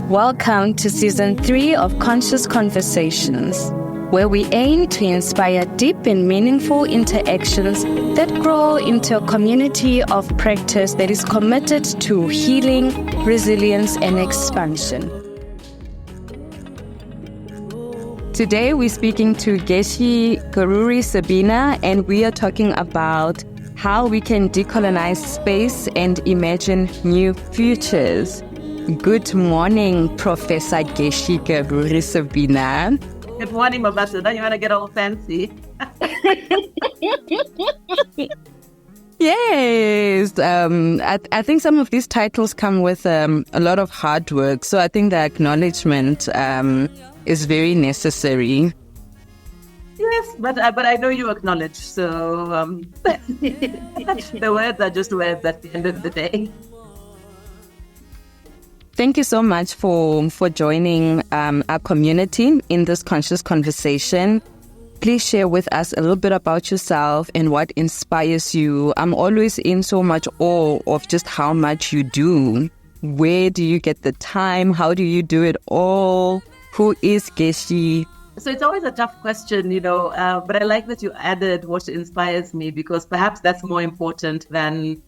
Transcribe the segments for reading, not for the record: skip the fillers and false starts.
Welcome to Season 3 of Conscious Conversations, where we aim to inspire deep and meaningful interactions that grow into a community of practice that is committed to healing, resilience, and expansion. Today, we're speaking to Geshe Karuri Sabina, and we are talking about how we can decolonize space and imagine new futures. Good morning, Professor Geshe Karuri Sabina. Good morning, Ambassador. You want to get all fancy? Yes. I think some of these titles come with a lot of hard work. So I think the acknowledgement is very necessary. Yes, but I know you acknowledge. So the words are just words at the end of the day. Thank you so much for joining our community in this conscious conversation. Please share with us a little bit about yourself and what inspires you. I'm always in so much awe of just how much you do. Where do you get the time? How do you do it all? Who is Geshe? So it's always a tough question, but I like that you added what inspires me, because perhaps that's more important than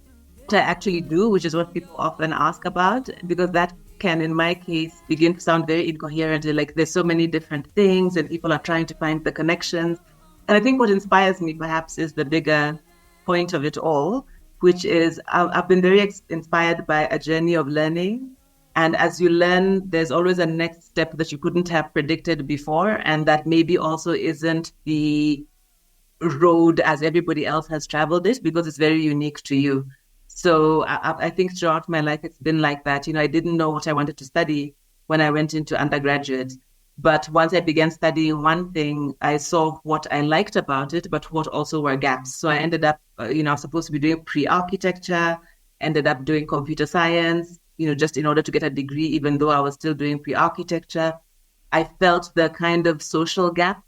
I actually do, which is what people often ask about, because that can, in my case, begin to sound very incoherent. Like there's so many different things and people are trying to find the connections. And I think what inspires me perhaps is the bigger point of it all, which is I've been very inspired by a journey of learning. And as you learn, there's always a next step that you couldn't have predicted before. And that maybe also isn't the road as everybody else has traveled it, because it's very unique to you. So I think throughout my life, it's been like that. I didn't know what I wanted to study when I went into undergraduate. But once I began studying one thing, I saw what I liked about it, but what also were gaps. So I ended up, I was supposed to be doing pre-architecture, ended up doing computer science, just in order to get a degree, even though I was still doing pre-architecture. I felt the kind of social gap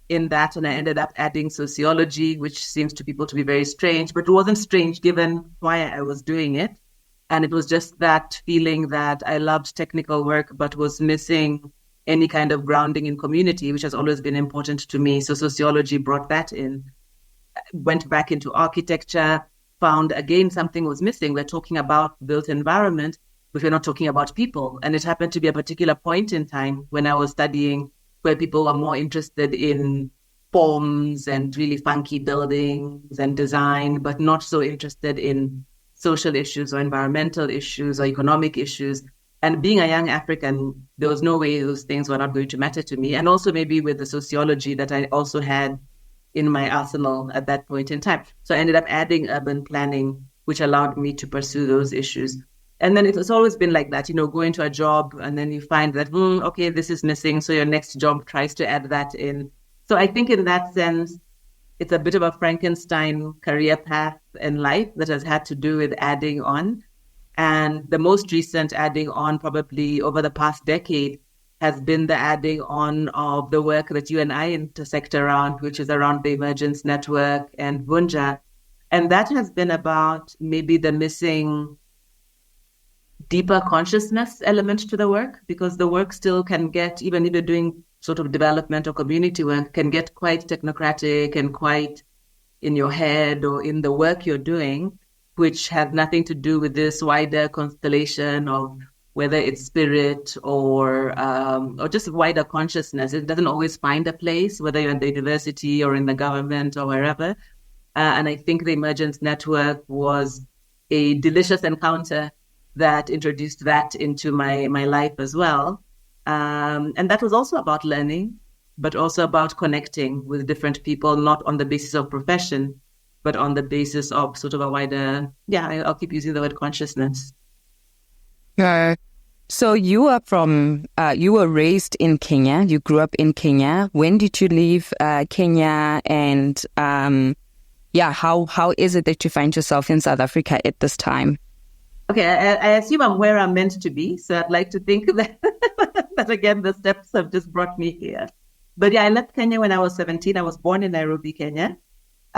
in that, and I ended up adding sociology, which seems to people to be very strange, but it wasn't strange given why I was doing it. And it was just that feeling that I loved technical work, but was missing any kind of grounding in community, which has always been important to me. So sociology brought that in. Went back into architecture, found again something was missing. We're talking about built environment, but we're not talking about people. And it happened to be a particular point in time when I was studying where people were more interested in forms and really funky buildings and design, but not so interested in social issues or environmental issues or economic issues. And being a young African, there was no way those things were not going to matter to me. And also maybe with the sociology that I also had in my arsenal at that point in time. So I ended up adding urban planning, which allowed me to pursue those issues. And then it's always been like that, go into a job and then you find that, okay, this is missing. So your next job tries to add that in. So I think in that sense, it's a bit of a Frankenstein career path in life that has had to do with adding on. And the most recent adding on probably over the past decade has been the adding on of the work that you and I intersect around, which is around the Emergence Network and Vunja. And that has been about maybe the missing deeper consciousness element to the work, because the work still can get, even if you're doing sort of development or community work, can get quite technocratic and quite in your head or in the work you're doing, which has nothing to do with this wider constellation of whether it's spirit or just wider consciousness. It doesn't always find a place, whether you're in the university or in the government or wherever. And I think the Emergence Network was a delicious encounter that introduced that into my life as well. And that was also about learning, but also about connecting with different people, not on the basis of profession, but on the basis of sort of a wider, I'll keep using the word consciousness. So you were raised in Kenya, you grew up in Kenya. When did you leave Kenya? And how is it that you find yourself in South Africa at this time? Okay, I assume I'm where I'm meant to be. So I'd like to think that, that again, the steps have just brought me here. But I left Kenya when I was 17. I was born in Nairobi, Kenya.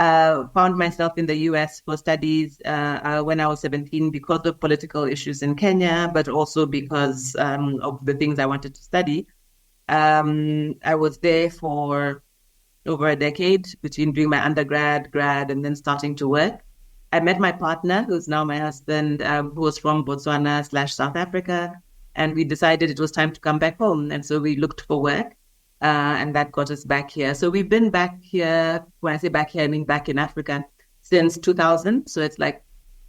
found myself in the US for studies when I was 17 because of political issues in Kenya, but also because of the things I wanted to study. I was there for over a decade between doing my undergrad, grad, and then starting to work. I met my partner, who's now my husband, who was from Botswana/South Africa, and we decided it was time to come back home. And so we looked for work, and that got us back here. So we've been back here. When I say back here, I mean back in Africa since 2000. So it's like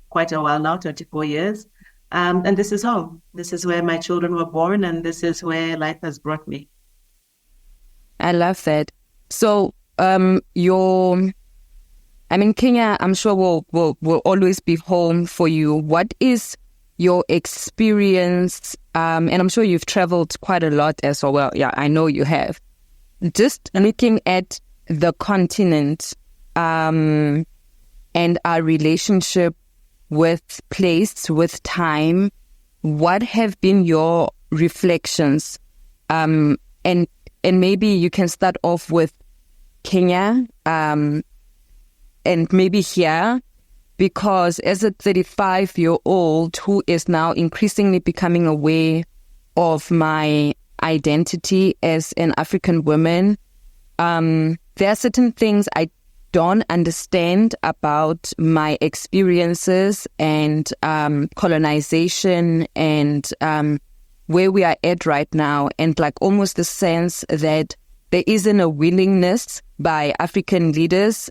quite a while now, 24 years. And this is home. This is where my children were born, and this is where life has brought me. I love that. So, Kenya, I'm sure will always be home for you. What is your experience? And I'm sure you've traveled quite a lot as well. Yeah, I know you have. Just looking at the continent, and our relationship with place, with time, what have been your reflections? And maybe you can start off with Kenya, and maybe here, because as a 35-year-old who is now increasingly becoming aware of my identity as an African woman, there are certain things I don't understand about my experiences and colonization and where we are at right now, and like almost the sense that there isn't a willingness by African leaders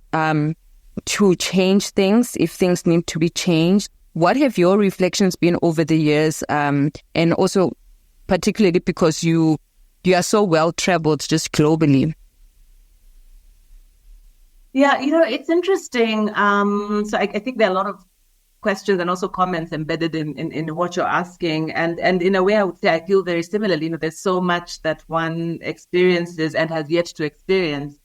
to change things if things need to be changed. What have your reflections been over the years? And also particularly because you are so well traveled just globally. Yeah, it's interesting. So I think there are a lot of questions and also comments embedded in what you're asking. And in a way, I would say I feel very similarly. There's so much that one experiences and has yet to experience.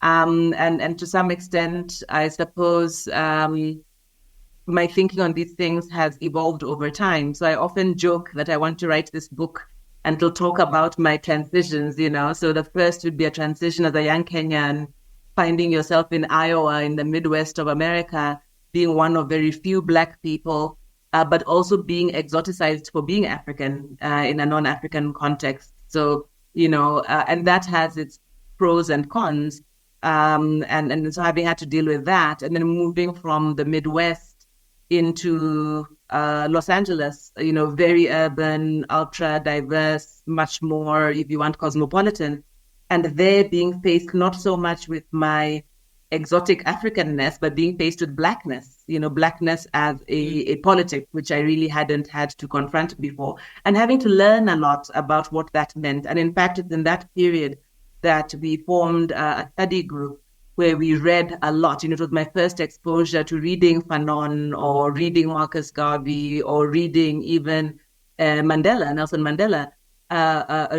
And to some extent, I suppose my thinking on these things has evolved over time. So I often joke that I want to write this book and to talk about my transitions, So the first would be a transition as a young Kenyan, finding yourself in Iowa, in the Midwest of America, being one of very few Black people, but also being exoticized for being African in a non-African context. So, and that has its pros and cons. And so having had to deal with that, and then moving from the Midwest into Los Angeles, very urban, ultra diverse, much more, if you want, cosmopolitan, and there being faced not so much with my exotic Africanness, but being faced with Blackness, Blackness as a politic, which I really hadn't had to confront before, and having to learn a lot about what that meant. And in fact, it's in that period that we formed a study group where we read a lot. It was my first exposure to reading Fanon or reading Marcus Garvey or reading even Nelson Mandela,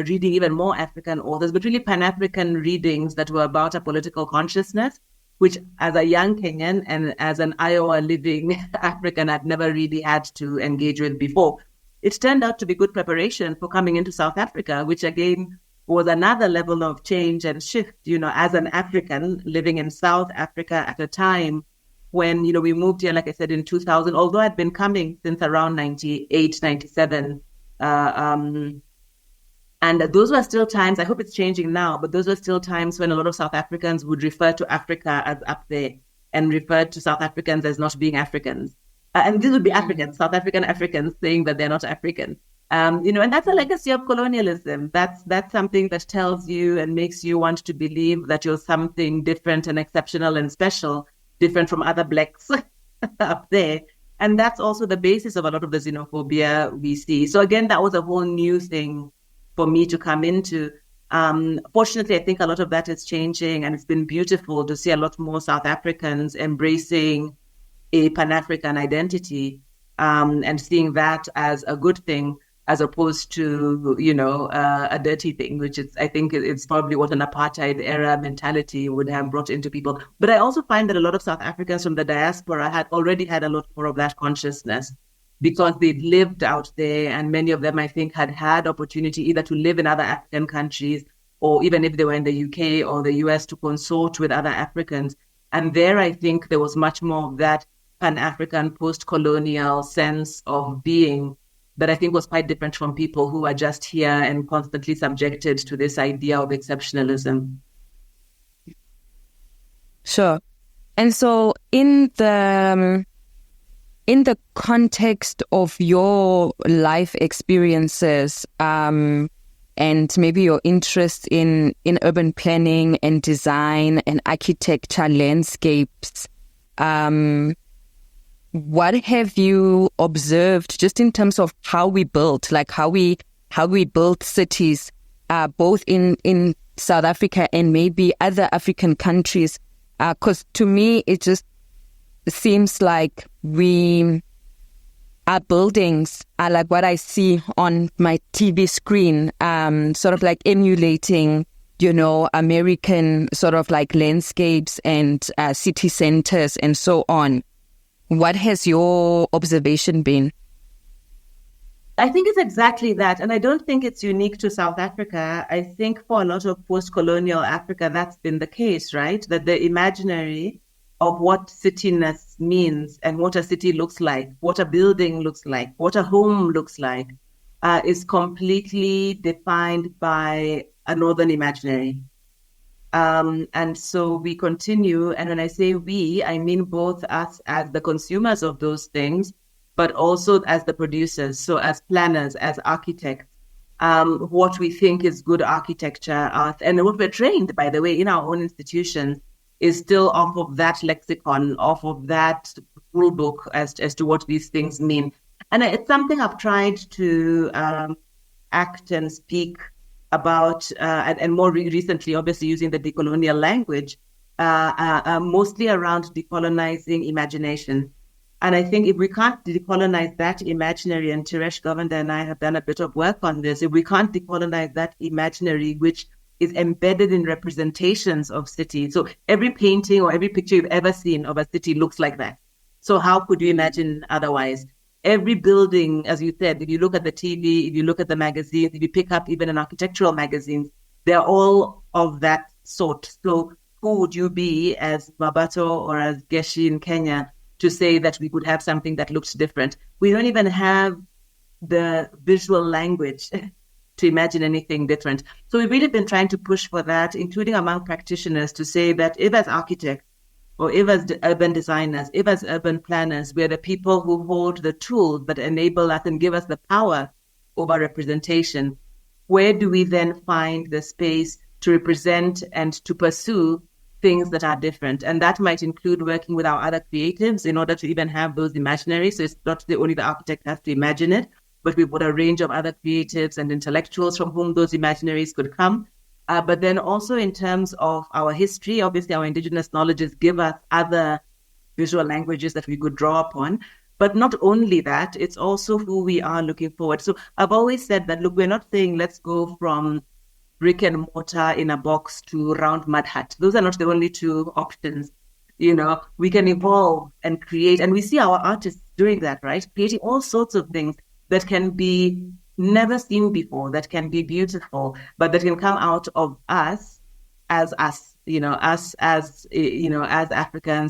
reading even more African authors, but really Pan-African readings that were about a political consciousness, which as a young Kenyan and as an Iowa living African, I'd never really had to engage with before. It turned out to be good preparation for coming into South Africa, which again was another level of change and shift, as an African living in South Africa at a time when, we moved here, like I said, in 2000, although I'd been coming since around 98, 97. And those were still times, I hope it's changing now, but those were still times when a lot of South Africans would refer to Africa as up there and refer to South Africans as not being Africans. And these would be Africans, South Africans saying that they're not African. And that's a legacy of colonialism. That's something that tells you and makes you want to believe that you're something different and exceptional and special, different from other Blacks up there. And that's also the basis of a lot of the xenophobia we see. So again, that was a whole new thing for me to come into. Fortunately, I think a lot of that is changing, and it's been beautiful to see a lot more South Africans embracing a Pan-African identity and seeing that as a good thing, as opposed to, a dirty thing, which is, I think it's probably what an apartheid era mentality would have brought into people. But I also find that a lot of South Africans from the diaspora had already had a lot more of that consciousness because they'd lived out there, and many of them, I think, had opportunity either to live in other African countries, or even if they were in the UK or the US, to consort with other Africans. And there, I think there was much more of that Pan-African post-colonial sense of being that I think was quite different from people who are just here and constantly subjected to this idea of exceptionalism. Sure. And so in the context of your life experiences, and maybe your interest in urban planning and design and architecture landscapes, what have you observed just in terms of how we built, like how we built cities, both in South Africa and maybe other African countries? Because to me, it just seems like our buildings are like what I see on my TV screen, sort of like emulating, American sort of like landscapes and city centers and so on. What has your observation been? I think it's exactly that. And I don't think it's unique to South Africa. I think for a lot of post-colonial Africa, that's been the case, right? That the imaginary of what cityness means and what a city looks like, what a building looks like, what a home looks like, is completely defined by a northern imaginary. And so we continue. And when I say we, I mean both us as the consumers of those things, but also as the producers. So as planners, as architects, what we think is good architecture, and what we're trained, by the way, in our own institutions is still off of that lexicon, off of that rule book as to what these things mean. And it's something I've tried to act and speak about, and more recently, obviously, using the decolonial language, mostly around decolonizing imagination. And I think if we can't decolonize that imaginary, and Tiresh Govender and I have done a bit of work on this, if we can't decolonize that imaginary, which is embedded in representations of cities. So every painting or every picture you've ever seen of a city looks like that. So how could you imagine otherwise? Every building, as you said, if you look at the TV, if you look at the magazines, if you pick up even an architectural magazines, they're all of that sort. So who would you be as Mabato or as Geshi in Kenya to say that we could have something that looks different? We don't even have the visual language to imagine anything different. So we've really been trying to push for that, including among practitioners, to say that if as architects or if as urban designers, if as urban planners, we're the people who hold the tools that enable us and give us the power over representation, where do we then find the space to represent and to pursue things that are different? And that might include working with our other creatives in order to even have those imaginaries. So it's not only the architect has to imagine it, but we've got a range of other creatives and intellectuals from whom those imaginaries could come. But then also in terms of our history, obviously our Indigenous knowledges give us other visual languages that we could draw upon. But not only that, it's also who we are looking forward. So I've always said that, look, we're not saying let's go from brick and mortar in a box to round mud hut. Those are not the only two options. We can evolve and create. And we see our artists doing that, right? Creating all sorts of things that can be never seen before, that can be beautiful, but that can come out of us as Africans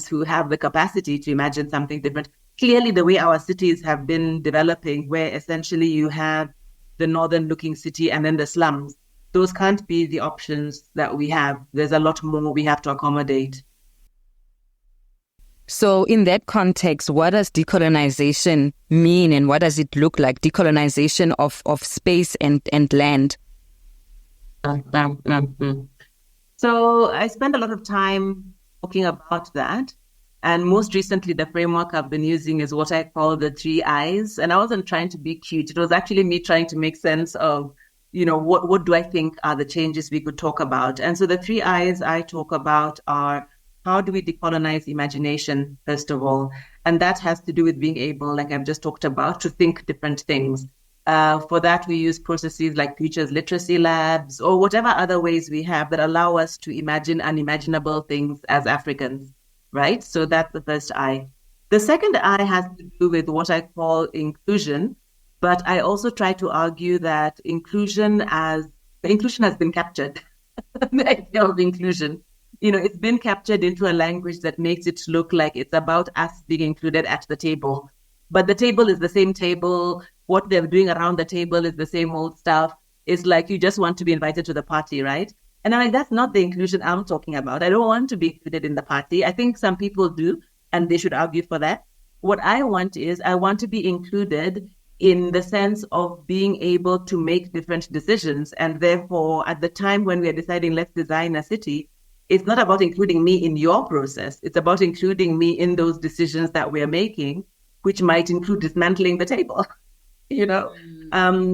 who have the capacity to imagine something different. Clearly, the way our cities have been developing, where essentially you have the northern-looking city and then the slums, those can't be the options that we have. There's a lot more we have to accommodate. So in that context, what does decolonization mean and what does it look like? Decolonization of space and land? So I spend a lot of time talking about that. And most recently, the framework I've been using is what I call the 3 I's. And I wasn't trying to be cute. It was actually me trying to make sense of, what do I think are the changes we could talk about? And so the 3 I's I talk about are, how do we decolonize imagination, first of all? And that has to do with being able, like I've just talked about, to think different things. For that, we use processes like futures literacy labs or whatever other ways we have that allow us to imagine unimaginable things as Africans, right? So that's the first I. The second I has to do with what I call inclusion, but I also try to argue that inclusion has been captured, the idea of inclusion. it's been captured into a language that makes it look like it's about us being included at the table. But the table is the same table. What they're doing around the table is the same old stuff. It's like you just want to be invited to the party, right? And I'm like, that's not the inclusion I'm talking about. I don't want to be included in the party. I think some people do, and they should argue for that. What I want is I want to be included in the sense of being able to make different decisions. And therefore, at the time when we are deciding, let's design a city, it's not about including me in your process. It's about including me in those decisions that we're making, which might include dismantling the table, you know?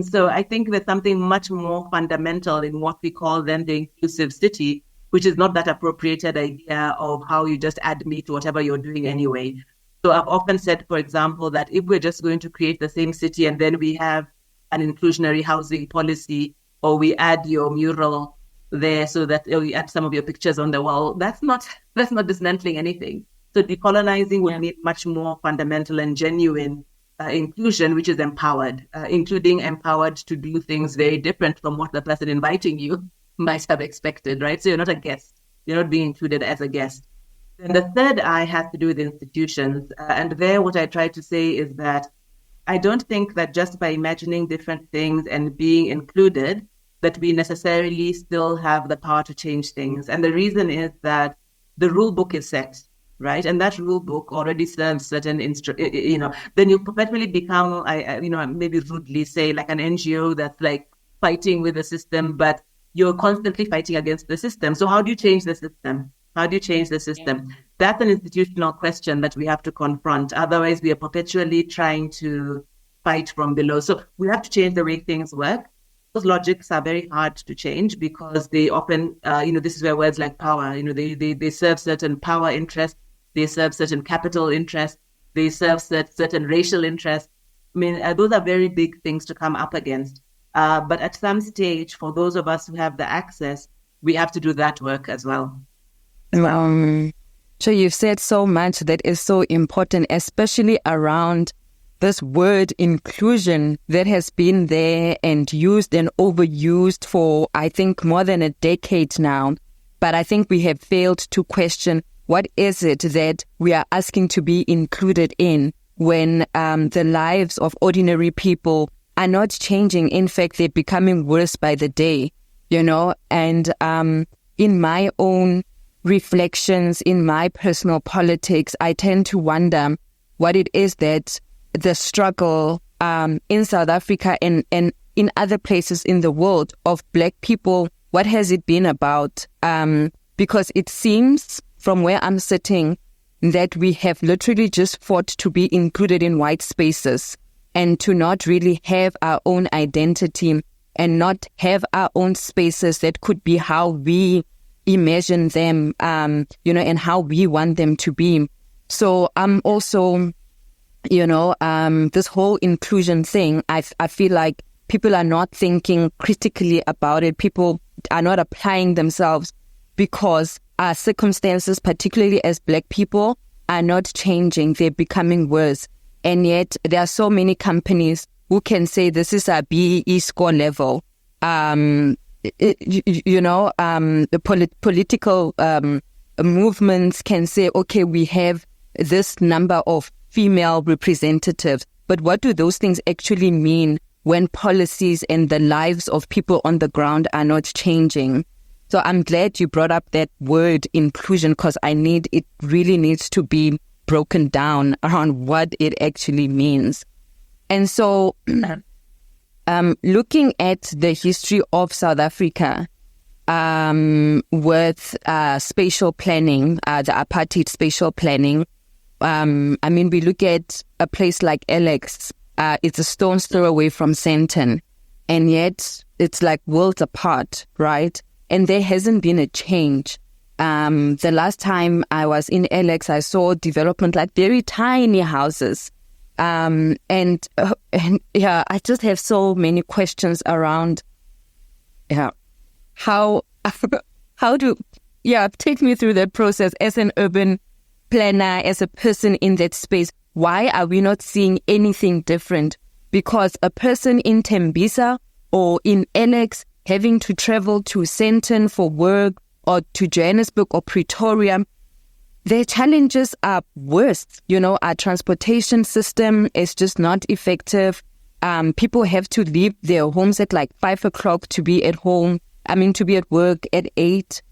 So I think there's something much more fundamental in what we call then the inclusive city, which is not that appropriated idea of how you just add me to whatever you're doing anyway. So I've often said, for example, that if we're just going to create the same city and then we have an inclusionary housing policy, or we add your mural there so that we add some of your pictures on the wall, that's not dismantling anything. So decolonizing would mean much more fundamental and genuine inclusion, which is empowered, including empowered to do things very different from what the person inviting you might have expected, right? So you're not a guest. You're not being included as a guest. And the third I has to do with institutions. And there, what I try to say is that I don't think that just by imagining different things and being included, that we necessarily still have the power to change things. And the reason is that the rule book is set, right? And that rule book already serves certain, then you perpetually become, maybe rudely say, like an NGO that's like fighting with the system, but you're constantly fighting against the system. So how do you change the system? How do you change the system? Yeah. That's an institutional question that we have to confront. Otherwise, we are perpetually trying to fight from below. So we have to change the way things work. Those logics are very hard to change because they often, this is where words like power, they serve certain power interests, they serve certain capital interests, they serve certain racial interests. I mean, those are very big things to come up against. But at some stage, for those of us who have the access, we have to do that work as well. So you've said so much that is so important, especially around this word inclusion that has been there and used and overused for, I think, more than a decade now. But I think we have failed to question what is it that we are asking to be included in when the lives of ordinary people are not changing. In fact, they're becoming worse by the day, and in my own reflections, in my personal politics, I tend to wonder what it is that the struggle in South Africa and in other places in the world of Black people, what has it been about? Because it seems from where I'm sitting that we have literally just fought to be included in white spaces and to not really have our own identity and not have our own spaces that could be how we imagine them, and how we want them to be. So I'm also, this whole inclusion thing, I feel like people are not thinking critically about it. People are not applying themselves because our circumstances, particularly as Black people, are not changing. They're becoming worse. And yet there are so many companies who can say this is our BEE score level. The political movements can say, okay, we have this number of female representatives, but what do those things actually mean when policies and the lives of people on the ground are not changing? So I'm glad you brought up that word inclusion, because it really needs to be broken down around what it actually means. And so looking at the history of South Africa with spatial planning, the apartheid spatial planning, we look at a place like Alex, it's a stone's throw away from Sandton, and yet it's like worlds apart, right? And there hasn't been a change. The last time I was in Alex, I saw development like very tiny houses. I just have so many questions around, how take me through that process as an urban planner, as a person in that space. Why are we not seeing anything different? Because a person in Tembisa or in Alex having to travel to Sandton for work or to Johannesburg or Pretoria, their challenges are worse. Our transportation system is just not effective. People have to leave their homes at like 5 o'clock to be at home. To be at work at 8.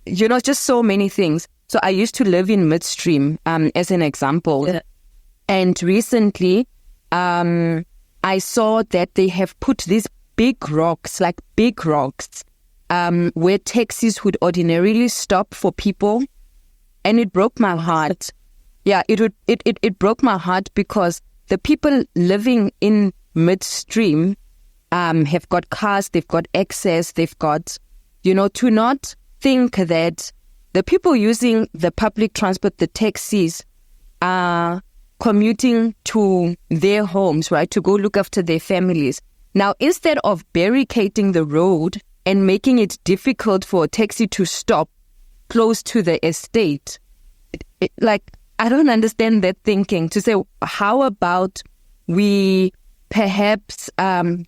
Just so many things. So I used to live in Midstream, as an example. Yeah. And recently, I saw that they have put these big rocks, where taxis would ordinarily stop for people. And it broke my heart. Yeah, it broke my heart because the people living in Midstream have got cars, they've got access, they've got, to not think that the people using the public transport, the taxis, are commuting to their homes, right, to go look after their families. Now, instead of barricading the road and making it difficult for a taxi to stop close to the estate, I don't understand that thinking, to say, how about we perhaps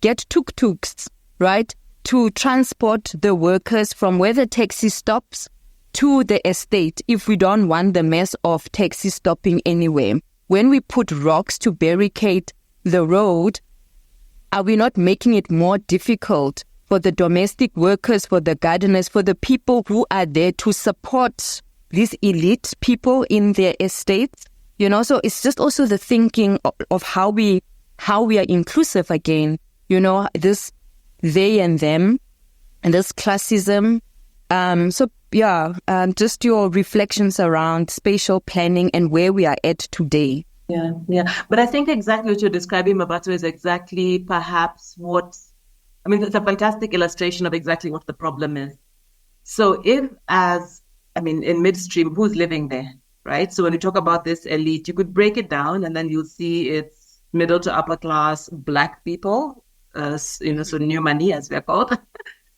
get tuk-tuks, right, to transport the workers from where the taxi stops to the estate if we don't want the mess of taxi stopping anywhere. When we put rocks to barricade the road, are we not making it more difficult for the domestic workers, for the gardeners, for the people who are there to support these elite people in their estates? So it's just also the thinking of how we are inclusive again, this they and them, and this classism. Just your reflections around spatial planning and where we are at today. Yeah. But I think exactly what you're describing, Mabato, is exactly perhaps it's a fantastic illustration of exactly what the problem is. So in Midstream, who's living there, right? So when you talk about this elite, you could break it down and then you'll see it's middle to upper class Black people, so new money, as we're called.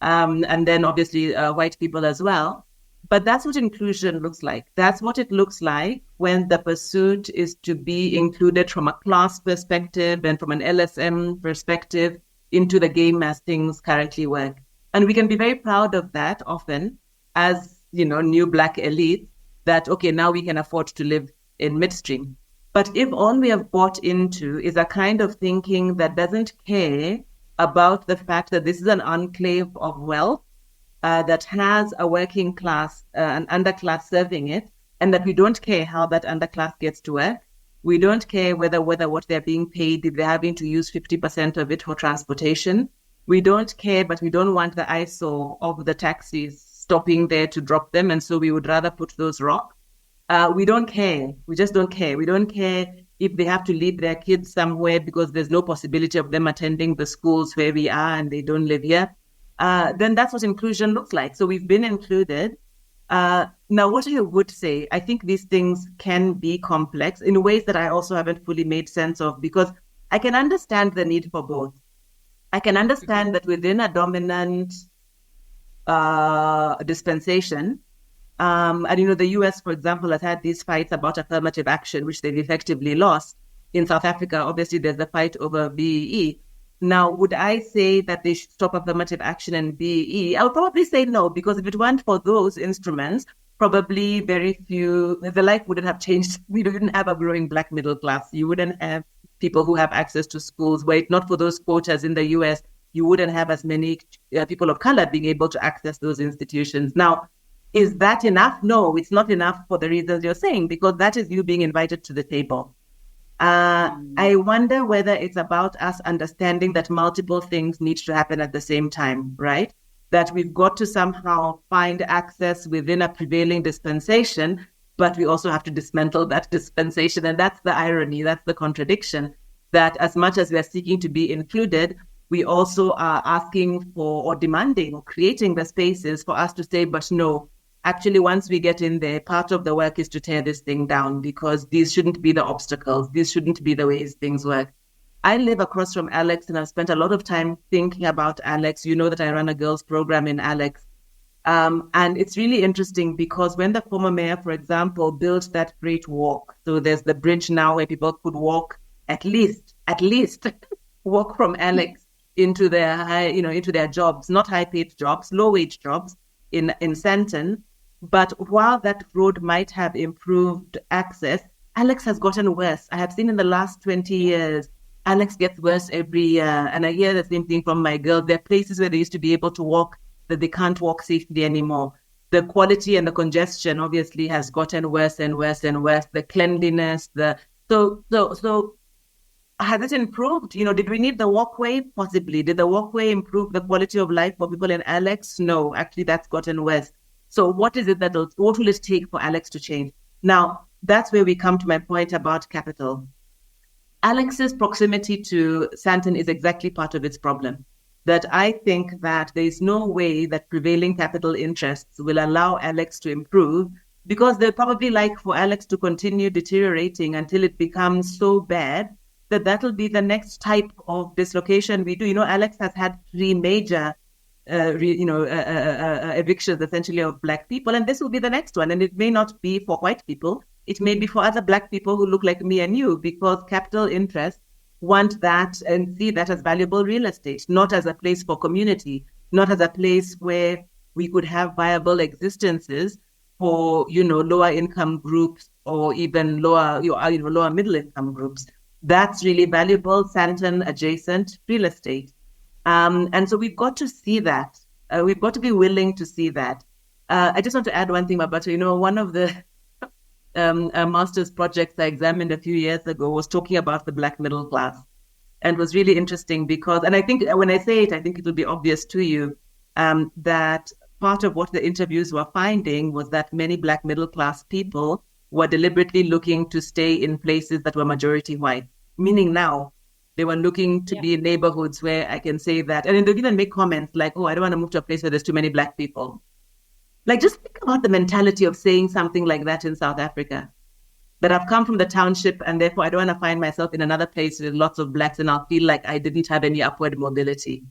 And then obviously white people as well. But that's what inclusion looks like. That's what it looks like when the pursuit is to be included from a class perspective and from an LSM perspective into the game as things currently work. And we can be very proud of that often as, new Black elite, that, okay, now we can afford to live in Midstream. But if all we have bought into is a kind of thinking that doesn't care about the fact that this is an enclave of wealth that has a working class, an underclass serving it, and that we don't care how that underclass gets to work. We don't care whether what they're being paid, if they're having to use 50% of it for transportation. We don't care, but we don't want the eyesore of the taxis stopping there to drop them, and so we would rather put those rocks. We don't care. We just don't care. We don't care if they have to leave their kids somewhere because there's no possibility of them attending the schools where we are and they don't live here. Then that's what inclusion looks like. So we've been included. Now, what I would say, I think these things can be complex in ways that I also haven't fully made sense of, because I can understand the need for both. I can understand that within a dominant dispensation, and the US, for example, has had these fights about affirmative action, which they've effectively lost. In South Africa, obviously, there's the fight over BEE. Now, would I say that they should stop affirmative action and BEE? I would probably say no, because if it weren't for those instruments, probably very few, the life wouldn't have changed. We wouldn't have a growing Black middle class. You wouldn't have people who have access to schools. Were it not for those quotas in the US, you wouldn't have as many people of color being able to access those institutions. Now, is that enough? No, it's not enough for the reasons you're saying, because that is you being invited to the table. I wonder whether it's about us understanding that multiple things need to happen at the same time, right? That we've got to somehow find access within a prevailing dispensation, but we also have to dismantle that dispensation. And that's the irony, that's the contradiction, that as much as we are seeking to be included, we also are asking for or demanding or creating the spaces for us to say, but no, actually, once we get in there, part of the work is to tear this thing down, because these shouldn't be the obstacles. These shouldn't be the ways things work. I live across from Alex, and I've spent a lot of time thinking about Alex. You know that I run a girls program in Alex. And it's really interesting because when the former mayor, for example, built that great walk, so there's the bridge now where people could walk at least walk from Alex into their into their jobs, not high-paid jobs, low-wage jobs. in Santon. But while that road might have improved access, Alex has gotten worse. I have seen in the last 20 years, Alex gets worse every year. And I hear the same thing from my girls. There are places where they used to be able to walk that they can't walk safely anymore. The quality and the congestion obviously has gotten worse and worse and worse. The cleanliness, so has it improved? Did we need the walkway? Possibly. Did the walkway improve the quality of life for people in Alex? No, actually, that's gotten worse. So what will it take for Alex to change? Now, that's where we come to my point about capital. Alex's proximity to Santon is exactly part of its problem. That I think that there is no way that prevailing capital interests will allow Alex to improve, because they'd probably like for Alex to continue deteriorating until it becomes so bad that that'll be the next type of dislocation we do. Alex has had 3 major evictions essentially of Black people, and this will be the next one. And it may not be for white people. It may be for other Black people who look like me and you, because capital interests want that and see that as valuable real estate, not as a place for community, not as a place where we could have viable existences for, lower income groups or even lower middle income groups. That's really valuable Santon adjacent real estate. And so we've got to see that. We've got to be willing to see that. I just want to add one thing about, one of the master's projects I examined a few years ago was talking about the Black middle class. And it was really interesting because, and I think when I say it, I think it will be obvious to you that part of what the interviews were finding was that many Black middle class people were deliberately looking to stay in places that were majority white, meaning now they were looking to be in neighborhoods where I can say that. And they'll even make comments like, oh, I don't want to move to a place where there's too many Black people. Like, just think about the mentality of saying something like that in South Africa, that I've come from the township and therefore I don't want to find myself in another place with lots of Blacks and I'll feel like I didn't have any upward mobility.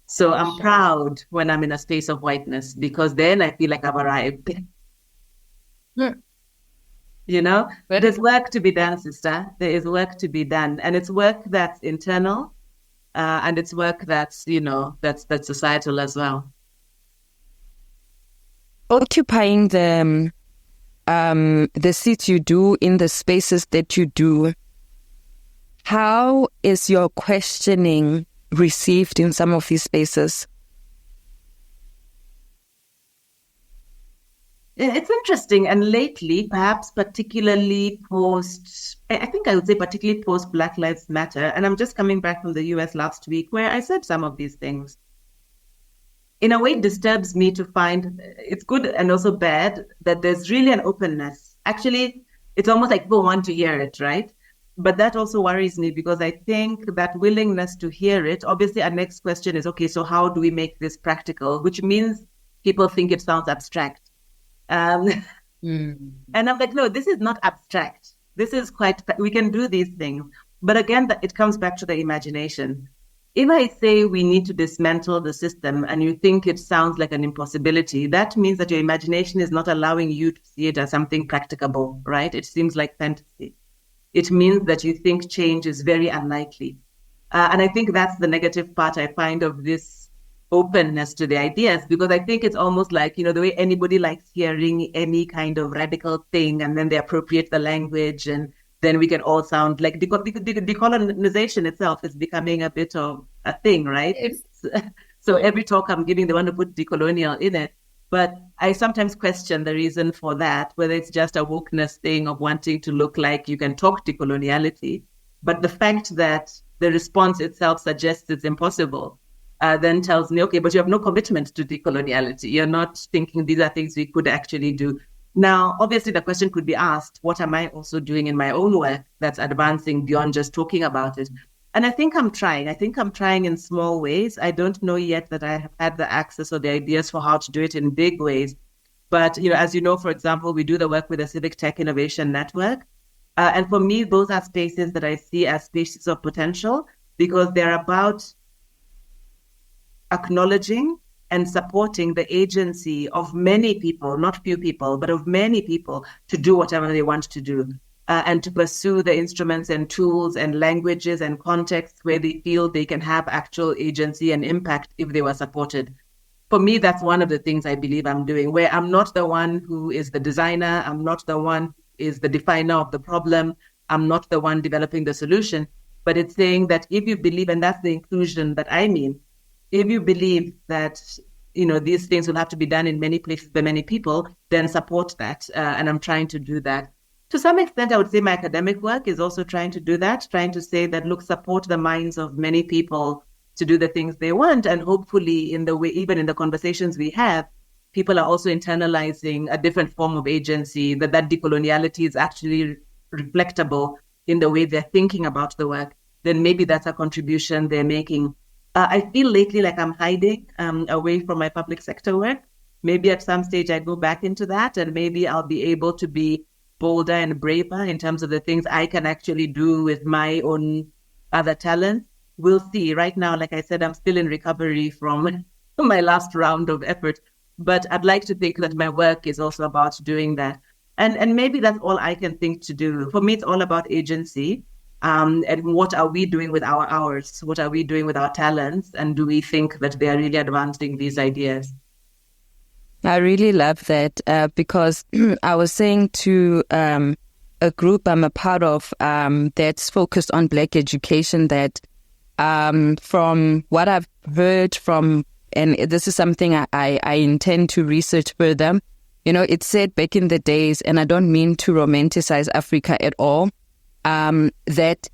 So I'm proud when I'm in a space of whiteness, because then I feel like I've arrived. There's work to be done, sister. There is work to be done. And it's work that's internal, and it's work that's, that's societal as well. Occupying the seats you do in the spaces that you do, how is your questioning received in some of these spaces? It's interesting. And lately, perhaps particularly particularly post Black Lives Matter, and I'm just coming back from the US last week where I said some of these things. In a way, it disturbs me to find, it's good and also bad, that there's really an openness. Actually, it's almost like people want to hear it, right? But that also worries me, because I think that willingness to hear it, obviously our next question is, okay, so how do we make this practical? Which means people think it sounds abstract. And I'm like, no, this is not abstract. This is we can do these things. But again, it comes back to the imagination. If I say we need to dismantle the system and you think it sounds like an impossibility, that means that your imagination is not allowing you to see it as something practicable, right? It seems like fantasy. It means that you think change is very unlikely. And I think that's the negative part I find of this openness to the ideas, because I think it's almost like, the way anybody likes hearing any kind of radical thing, and then they appropriate the language, and then we can all sound like decolonization itself is becoming a bit of a thing, right? So every talk I'm giving, they want to put decolonial in it. But I sometimes question the reason for that, whether it's just a wokeness thing of wanting to look like you can talk decoloniality. But the fact that the response itself suggests it's impossible then tells me, okay, but you have no commitment to decoloniality. You're not thinking these are things we could actually do. Now, obviously, the question could be asked, what am I also doing in my own work that's advancing beyond just talking about it? And I think I'm trying. I think I'm trying in small ways. I don't know yet that I have had the access or the ideas for how to do it in big ways. But, as you know, for example, we do the work with the Civic Tech Innovation Network. And for me, those are spaces that I see as spaces of potential, because they're about acknowledging and supporting the agency of many people, not few people, but of many people, to do whatever they want to do, and to pursue the instruments and tools and languages and contexts where they feel they can have actual agency and impact if they were supported. for me, that's one of the things I believe I'm doing, where I'm not the one who is the designer. I'm not the one who is the definer of the problem. I'm not the one developing the solution. But it's saying that if you believe, and that's the inclusion that I mean, if you believe that, these things will have to be done in many places by many people, then support that. And I'm trying to do that. To some extent, I would say my academic work is also trying to do that, trying to say that, look, support the minds of many people to do the things they want. And hopefully in the way, even in the conversations we have, people are also internalizing a different form of agency, that decoloniality is actually reflectable in the way they're thinking about the work. Then maybe that's a contribution they're making. I feel lately like I'm hiding away from my public sector work. Maybe at some stage I go back into that, and maybe I'll be able to be bolder and braver in terms of the things I can actually do with my own other talents. We'll see. Right now, like I said, I'm still in recovery from my last round of effort, but I'd like to think that my work is also about doing that. And maybe that's all I can think to do. For me, it's all about agency. And what are we doing with our hours? What are we doing with our talents? And do we think that they are really advancing these ideas? I really love that because I was saying to a group I'm a part of that's focused on Black education that from what I've heard from, and this is something I intend to research further, it said back in the days, and I don't mean to romanticize Africa at all, that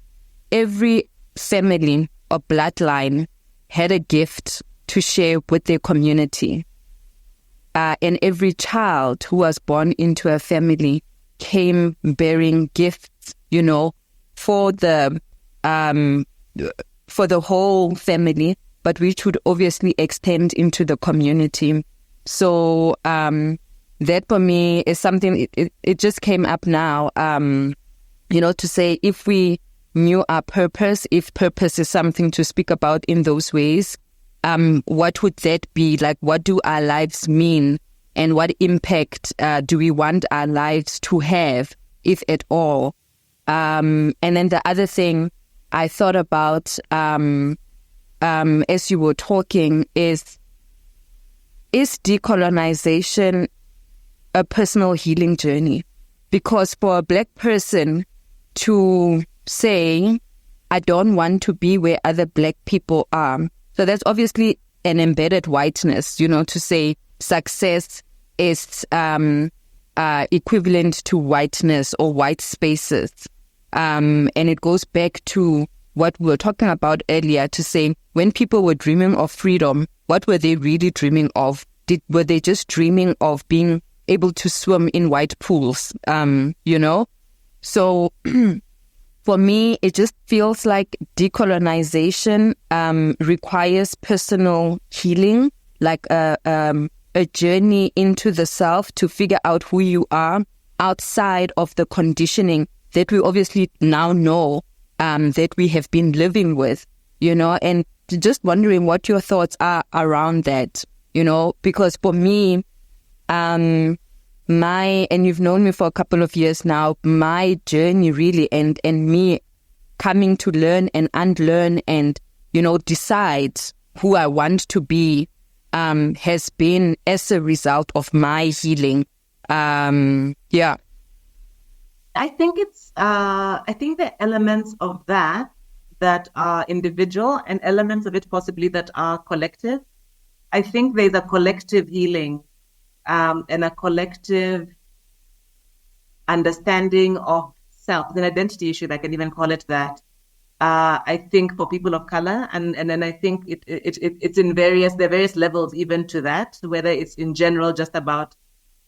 every family or bloodline had a gift to share with their community. And every child who was born into a family came bearing gifts, for the whole family, but which would obviously extend into the community. So that for me is something, it just came up now, to say if we knew our purpose, if purpose is something to speak about in those ways, what would that be? Like, what do our lives mean? And what impact do we want our lives to have, if at all? And then the other thing I thought about as you were talking is decolonization a personal healing journey? Because for a Black person to say, I don't want to be where other Black people are, so that's obviously an embedded whiteness, to say success is equivalent to whiteness or white spaces. And it goes back to what we were talking about earlier, to say when people were dreaming of freedom, what were they really dreaming of? Were they just dreaming of being able to swim in white pools? So for me, it just feels like decolonization requires personal healing, like a journey into the self to figure out who you are outside of the conditioning that we obviously now know that we have been living with, and just wondering what your thoughts are around that, because for me, and you've known me for a couple of years now, my journey really and me coming to learn and unlearn and, decide who I want to be has been as a result of my healing. Yeah. I think I think the elements of that are individual and elements of it possibly that are collective. I think there's a collective healing and a collective understanding of self, an identity issue, I can even call it that. I think for people of color, and then I think it's in various levels even to that, whether it's in general just about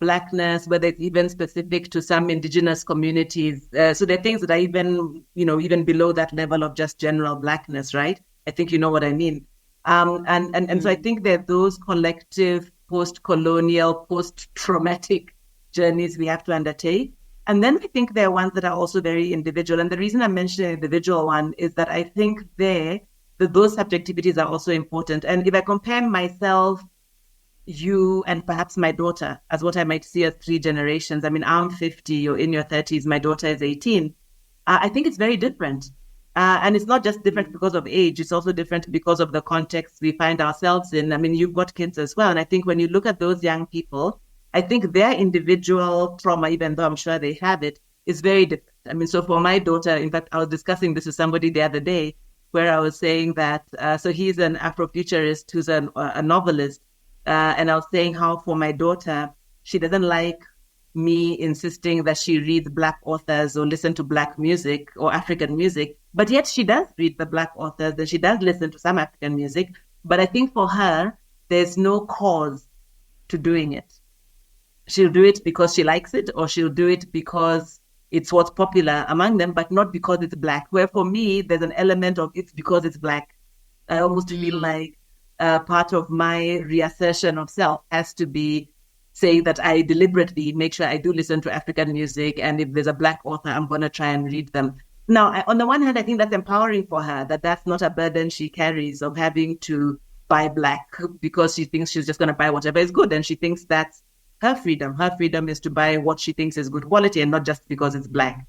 Blackness, whether it's even specific to some Indigenous communities. So there are things that are even below that level of just general Blackness, right? I think you know what I mean. And so I think that those collective post-colonial, post-traumatic journeys we have to undertake. And then I think there are ones that are also very individual. And the reason I'm mentioning an individual one is that I think that those subjectivities are also important. And if I compare myself, you, and perhaps my daughter as what I might see as three generations, I mean, I'm 50, you're in your 30s, my daughter is 18. I think it's very different. And it's not just different because of age, it's also different because of the context we find ourselves in. I mean, you've got kids as well. And I think when you look at those young people, I think their individual trauma, even though I'm sure they have it, is very different. I mean, so for my daughter, in fact, I was discussing this with somebody the other day where I was saying that, so he's an Afrofuturist who's a novelist. And I was saying how for my daughter, she doesn't like me insisting that she reads Black authors or listen to Black music or African music, but yet she does read the Black authors and she does listen to some African music. But I think for her, there's no cause to doing it. She'll do it because she likes it, or she'll do it because it's what's popular among them, but not because it's Black. Where for me, there's an element of it's because it's Black. I almost feel like part of my reassertion of self has to be saying that I deliberately make sure I do listen to African music. And if there's a Black author, I'm going to try and read them. Now, on the one hand, I think that's empowering for her, that that's not a burden she carries of having to buy Black because she thinks she's just going to buy whatever is good. And she thinks that's her freedom. Her freedom is to buy what she thinks is good quality and not just because it's Black.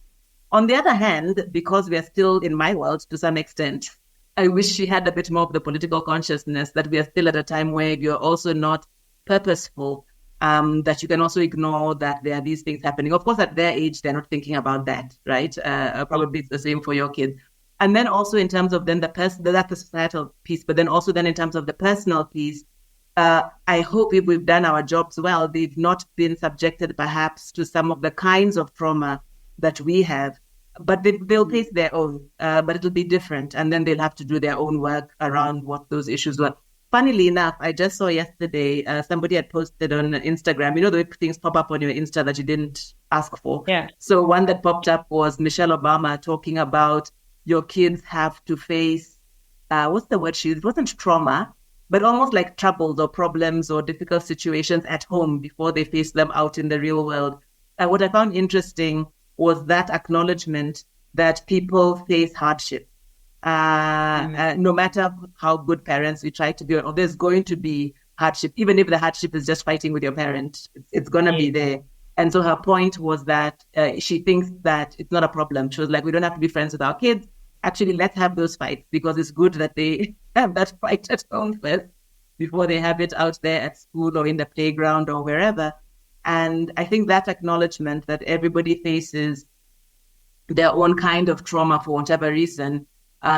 On the other hand, because we are still in my world to some extent, I wish she had a bit more of the political consciousness that we are still at a time where you're also not purposeful. That you can also ignore that there are these things happening. Of course, at their age, they're not thinking about that, right? Probably it's the same for your kids. And then also in terms of then that's the societal piece, but then also then in terms of the personal piece, I hope if we've done our jobs well, they've not been subjected perhaps to some of the kinds of trauma that we have, but they'll face their own, but it'll be different. And then they'll have to do their own work around what those issues were. Funnily enough, I just saw yesterday, somebody had posted on Instagram, you know, the way things pop up on your Insta that you didn't ask for. Yeah. So one that popped up was Michelle Obama talking about your kids have to face, what's the word she used? It wasn't trauma, but almost like troubles or problems or difficult situations at home before they face them out in the real world. What I found interesting was that acknowledgement that people face hardship. No matter how good parents we try to be, or there's going to be hardship, even if the hardship is just fighting with your parent, it's going to be there. And so her point was that she thinks that it's not a problem. She was like, we don't have to be friends with our kids. Actually, let's have those fights because it's good that they have that fight at home first before they have it out there at school or in the playground or wherever. And I think that acknowledgement that everybody faces their own kind of trauma for whatever reason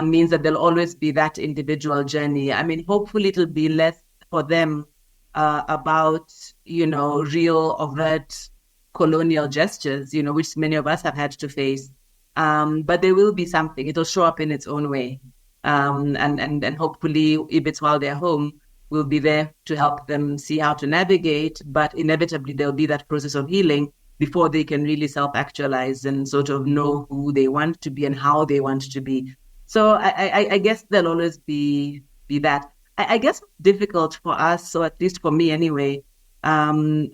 means that there'll always be that individual journey. I mean, hopefully it'll be less for them about, real overt colonial gestures, which many of us have had to face. But there will be something. It'll show up in its own way. And hopefully, if it's while they're home, we'll be there to help them see how to navigate. But inevitably, there'll be that process of healing before they can really self-actualize and sort of know who they want to be and how they want to be. So I guess there'll always be that. I guess difficult for us, or at least for me anyway, as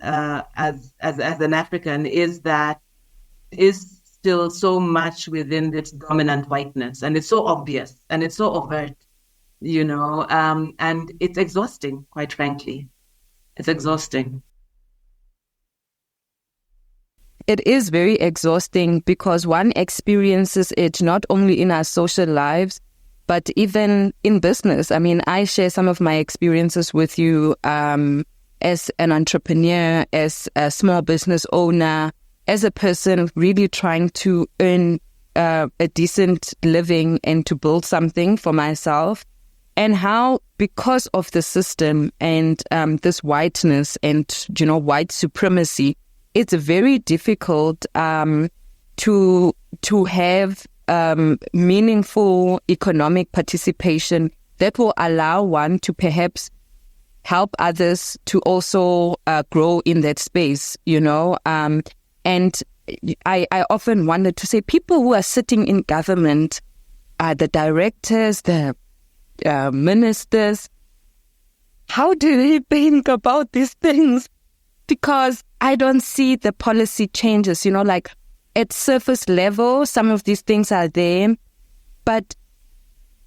an African, is that is still so much within this dominant whiteness, and it's so obvious and it's so overt, and it's exhausting, quite frankly. It's exhausting. It is very exhausting because one experiences it not only in our social lives, but even in business. I mean, I share some of my experiences with you as an entrepreneur, as a small business owner, as a person really trying to earn a decent living and to build something for myself. And how, because of the system and this whiteness and, white supremacy, it's very difficult to have meaningful economic participation that will allow one to perhaps help others to also grow in that space, And I often wanted to say people who are sitting in government, the directors, the ministers, how do they think about these things? Because I don't see the policy changes, like at surface level, some of these things are there, but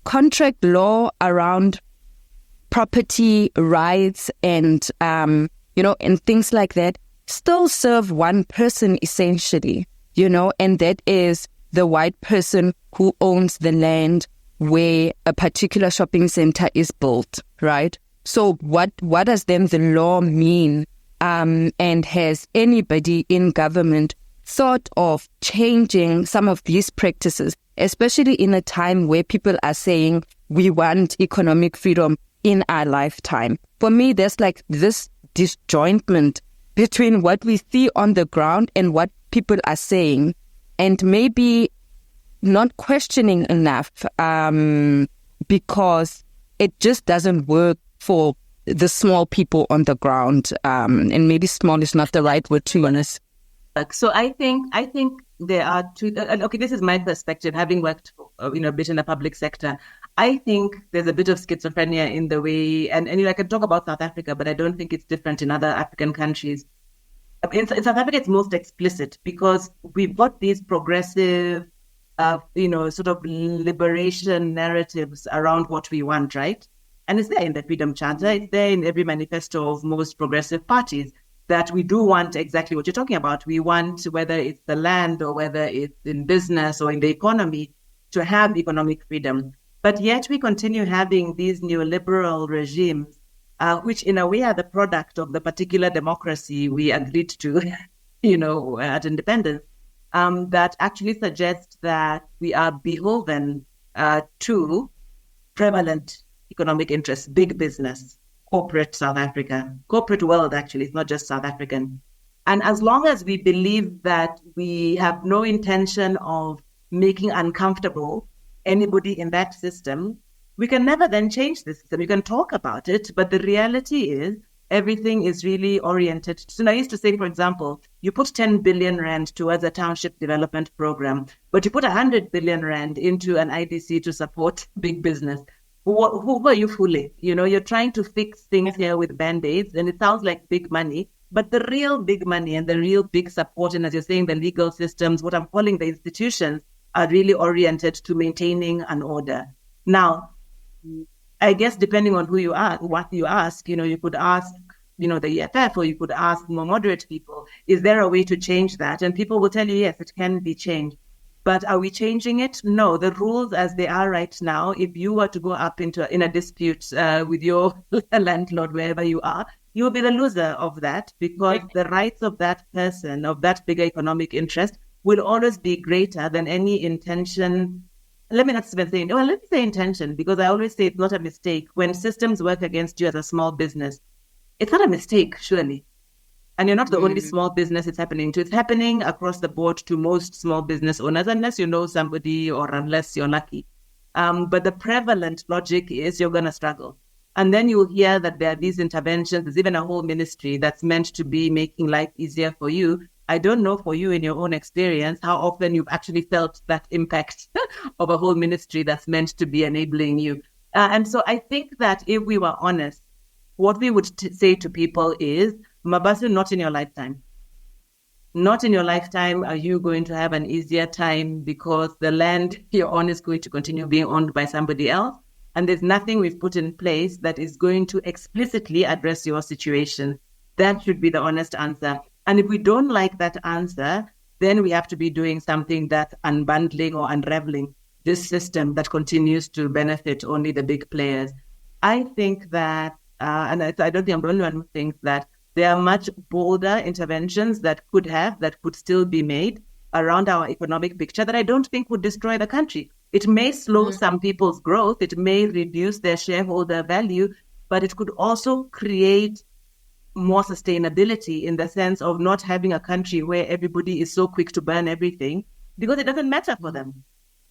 contract law around property rights and, and things like that still serve one person essentially, and that is the white person who owns the land where a particular shopping center is built, right? So what does then the law mean? And has anybody in government thought of changing some of these practices, especially in a time where people are saying we want economic freedom in our lifetime? For me, there's like this disjointment between what we see on the ground and what people are saying, and maybe not questioning enough because it just doesn't work for the small people on the ground. And maybe small is not the right word, to be honest. So I think there are two. Okay, this is my perspective, having worked a bit in the public sector. I think there's a bit of schizophrenia in the way, and I can talk about South Africa, but I don't think it's different in other African countries. In South Africa, it's most explicit because we've got these progressive, sort of liberation narratives around what we want, right? And it's there in the Freedom Charter. It's there in every manifesto of most progressive parties, that we do want exactly what you're talking about. We want, whether it's the land or whether it's in business or in the economy, to have economic freedom. But yet we continue having these neoliberal regimes, which in a way are the product of the particular democracy we agreed to, at independence, that actually suggest that we are beholden to prevalent economic interests, big business, corporate South Africa, corporate world, actually, it's not just South African. And as long as we believe that we have no intention of making uncomfortable anybody in that system, we can never then change the system. You can talk about it, but the reality is everything is really oriented. So I used to say, for example, you put 10 billion rand towards a township development program, but you put 100 billion rand into an IDC to support big business. Who are you fooling? You're trying to fix things here with Band-Aids, and it sounds like big money, but the real big money and the real big support, and as you're saying, the legal systems, what I'm calling the institutions, are really oriented to maintaining an order. Now, I guess depending on who you are, what you ask, you could ask, the EFF, or you could ask more moderate people, is there a way to change that? And people will tell you, yes, it can be changed. But are we changing it? No, the rules as they are right now, if you were to go up in a dispute with your landlord, wherever you are, you will be the loser of that, because the rights of that person, of that bigger economic interest, will always be greater than any intention. Let me not even say, let me say intention, because I always say it's not a mistake. When systems work against you as a small business, it's not a mistake, surely. And you're not the only small business it's happening to. It's happening across the board to most small business owners, unless you know somebody or unless you're lucky. But the prevalent logic is you're going to struggle. And then you'll hear that there are these interventions. There's even a whole ministry that's meant to be making life easier for you. I don't know for you in your own experience how often you've actually felt that impact of a whole ministry that's meant to be enabling you. And so I think that if we were honest, what we would say to people is, Mabasu, not in your lifetime. Not in your lifetime are you going to have an easier time, because the land you're on is going to continue being owned by somebody else. And there's nothing we've put in place that is going to explicitly address your situation. That should be the honest answer. And if we don't like that answer, then we have to be doing something that's unbundling or unraveling this system that continues to benefit only the big players. I think that, and I don't think I'm the only one who thinks that, there are much bolder interventions that could still be made around our economic picture that I don't think would destroy the country. It may slow some people's growth, it may reduce their shareholder value, but it could also create more sustainability in the sense of not having a country where everybody is so quick to burn everything, because it doesn't matter for them.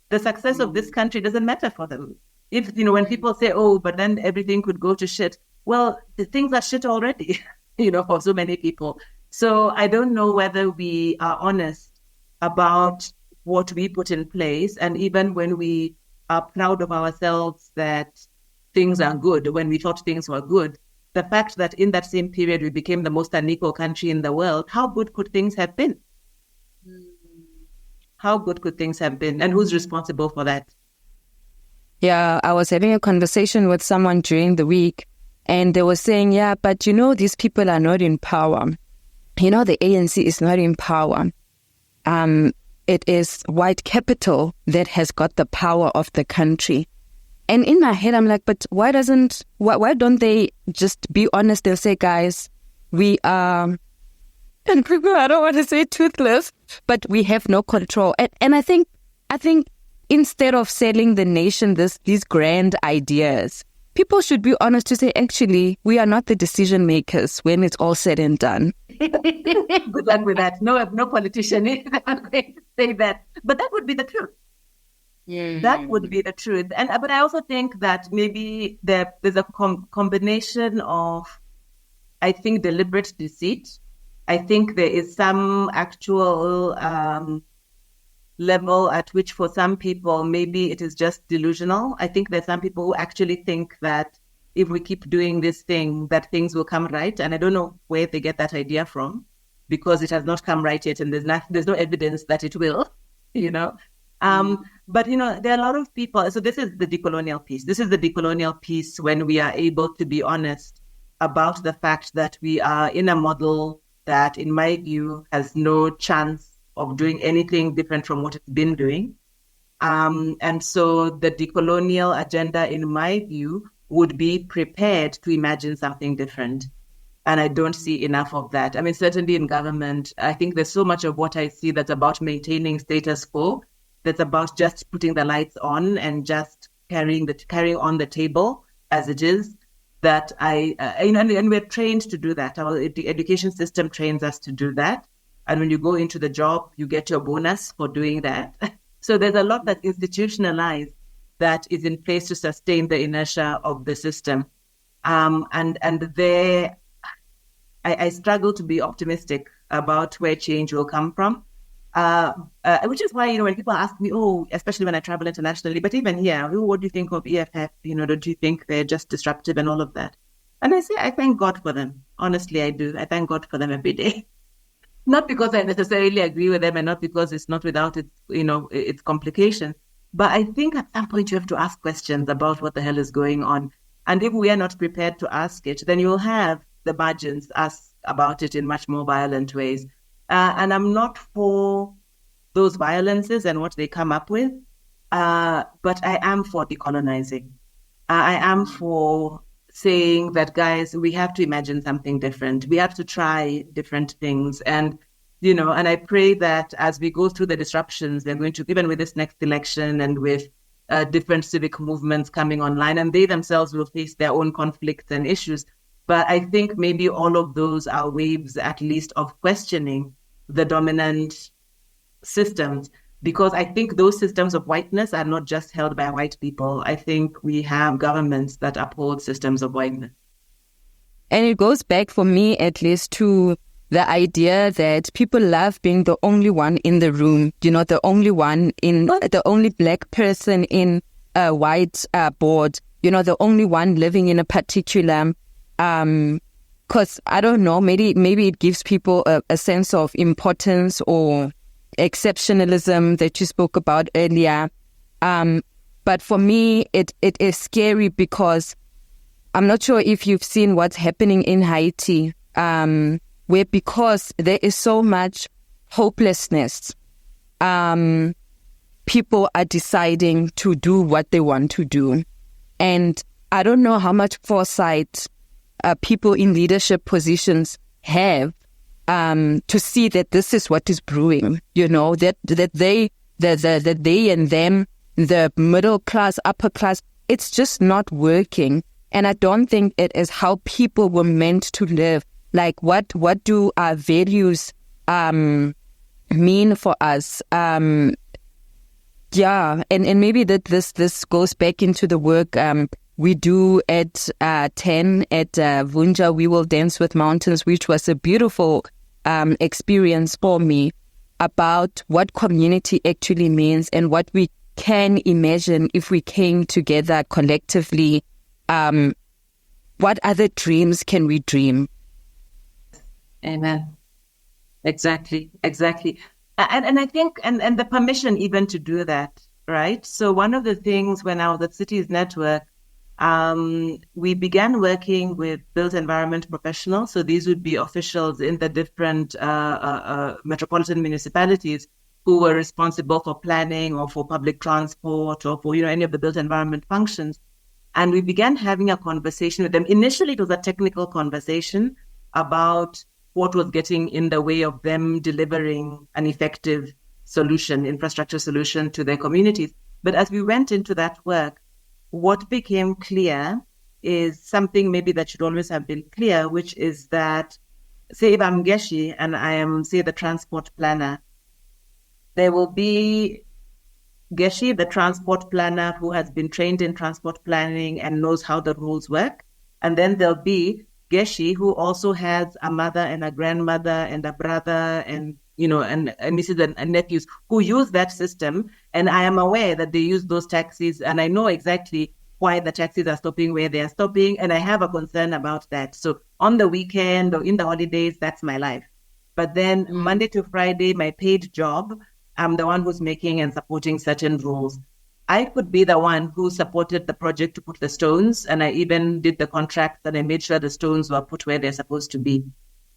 The success of this country doesn't matter for them. If, when people say, but then everything could go to shit, well, the things are shit already. For so many people. So I don't know whether we are honest about what we put in place. And even when we are proud of ourselves that things are good, when we thought things were good, the fact that in that same period we became the most unequal country in the world, how good could things have been? How good could things have been? And who's responsible for that? Yeah, I was having a conversation with someone during the week, and they were saying, but these people are not in power. The ANC is not in power. it is white capital that has got the power of the country. And in my head, I'm like, but why don't they just be honest and say, guys, we are, and I don't want to say toothless, but we have no control. And I think instead of selling the nation these grand ideas, people should be honest to say, actually, we are not the decision makers when it's all said and done. Good luck with that. No politician is going to say that. But that would be the truth. Yeah. That would be the truth. But I also think that maybe there's a combination of, I think, deliberate deceit. I think there is some actual level at which for some people, maybe it is just delusional. I think there's some people who actually think that if we keep doing this thing, that things will come right. And I don't know where they get that idea from, because it has not come right yet. And there's no evidence that it will, But, there are a lot of people. So this is the decolonial piece. This is the decolonial piece when we are able to be honest about the fact that we are in a model that, in my view, has no chance of doing anything different from what it's been doing. And so the decolonial agenda, in my view, would be prepared to imagine something different. And I don't see enough of that. I mean, certainly in government, I think there's so much of what I see that's about maintaining status quo, that's about just putting the lights on and just carrying on the table as it is, that and we're trained to do that. Our education system trains us to do that. And when you go into the job, you get your bonus for doing that. So there's a lot that's institutionalized that is in place to sustain the inertia of the system. And there, I struggle to be optimistic about where change will come from. Which is why, when people ask me, especially when I travel internationally, but even here, what do you think of EFF? Don't you think they're just disruptive and all of that? And I say, I thank God for them. Honestly, I do. I thank God for them every day. Not because I necessarily agree with them, and not because it's not without its, its complications. But I think at some point you have to ask questions about what the hell is going on. And if we are not prepared to ask it, then you'll have the margins ask about it in much more violent ways. And I'm not for those violences and what they come up with, but I am for decolonizing. I am for saying that, guys, we have to imagine something different. We have to try different things. And, and I pray that as we go through the disruptions, they're going to, even with this next election and with different civic movements coming online, and they themselves will face their own conflicts and issues. But I think maybe all of those are waves, at least, of questioning the dominant systems, because I think those systems of whiteness are not just held by white people. I think we have governments that uphold systems of whiteness. And it goes back, for me at least, to the idea that people love being the only one in the room, the only Black person in a white board, the only one living in a particular because I don't know, maybe it gives people a sense of importance or exceptionalism that you spoke about earlier. But for me, it is scary because I'm not sure if you've seen what's happening in Haiti, where because there is so much hopelessness, people are deciding to do what they want to do. And I don't know how much foresight people in leadership positions have to see that this is what is brewing, that they and them, the middle class, upper class, it's just not working. And I don't think it is how people were meant to live. Like, what do our values mean for us? And maybe that this goes back into the work we do at 10 at Vunja. We Will Dance with Mountains, which was a beautiful experience for me about what community actually means and what we can imagine if we came together collectively. What other dreams can we dream? Amen. Exactly. And I think, and the permission even to do that, right? So one of the things when I was at Cities Network, we began working with built environment professionals. So these would be officials in the different metropolitan municipalities who were responsible for planning or for public transport or for, any of the built environment functions. And we began having a conversation with them. Initially, it was a technical conversation about what was getting in the way of them delivering an effective solution, infrastructure solution to their communities. But as we went into that work, what became clear is something maybe that should always have been clear, which is that, say, if I'm Geshi and I am, say, the transport planner, there will be Geshi, the transport planner who has been trained in transport planning and knows how the rules work. And then there'll be Geshi, who also has a mother and a grandmother and a brother and, and nieces and nephews who use that system. And I am aware that they use those taxis, and I know exactly why the taxis are stopping where they are stopping. And I have a concern about that. So on the weekend or in the holidays, that's my life. But then Monday to Friday, my paid job, I'm the one who's making and supporting certain rules. I could be the one who supported the project to put the stones, and I even did the contract and I made sure the stones were put where they're supposed to be.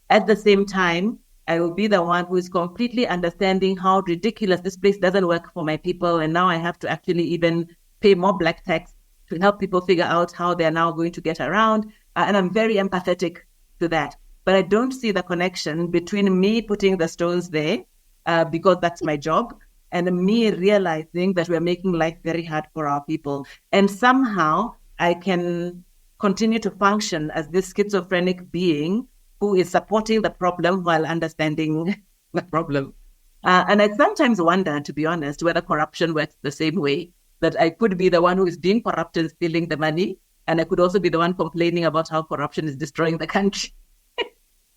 At the same time, I will be the one who is completely understanding how ridiculous this place doesn't work for my people, and now I have to actually even pay more black tax to help people figure out how they're now going to get around. And I'm very empathetic to that. But I don't see the connection between me putting the stones there because that's my job, and me realizing that we're making life very hard for our people. And somehow I can continue to function as this schizophrenic being who is supporting the problem while understanding the problem. And I sometimes wonder, to be honest, whether corruption works the same way, that I could be the one who is being corrupt and stealing the money, and I could also be the one complaining about how corruption is destroying the country.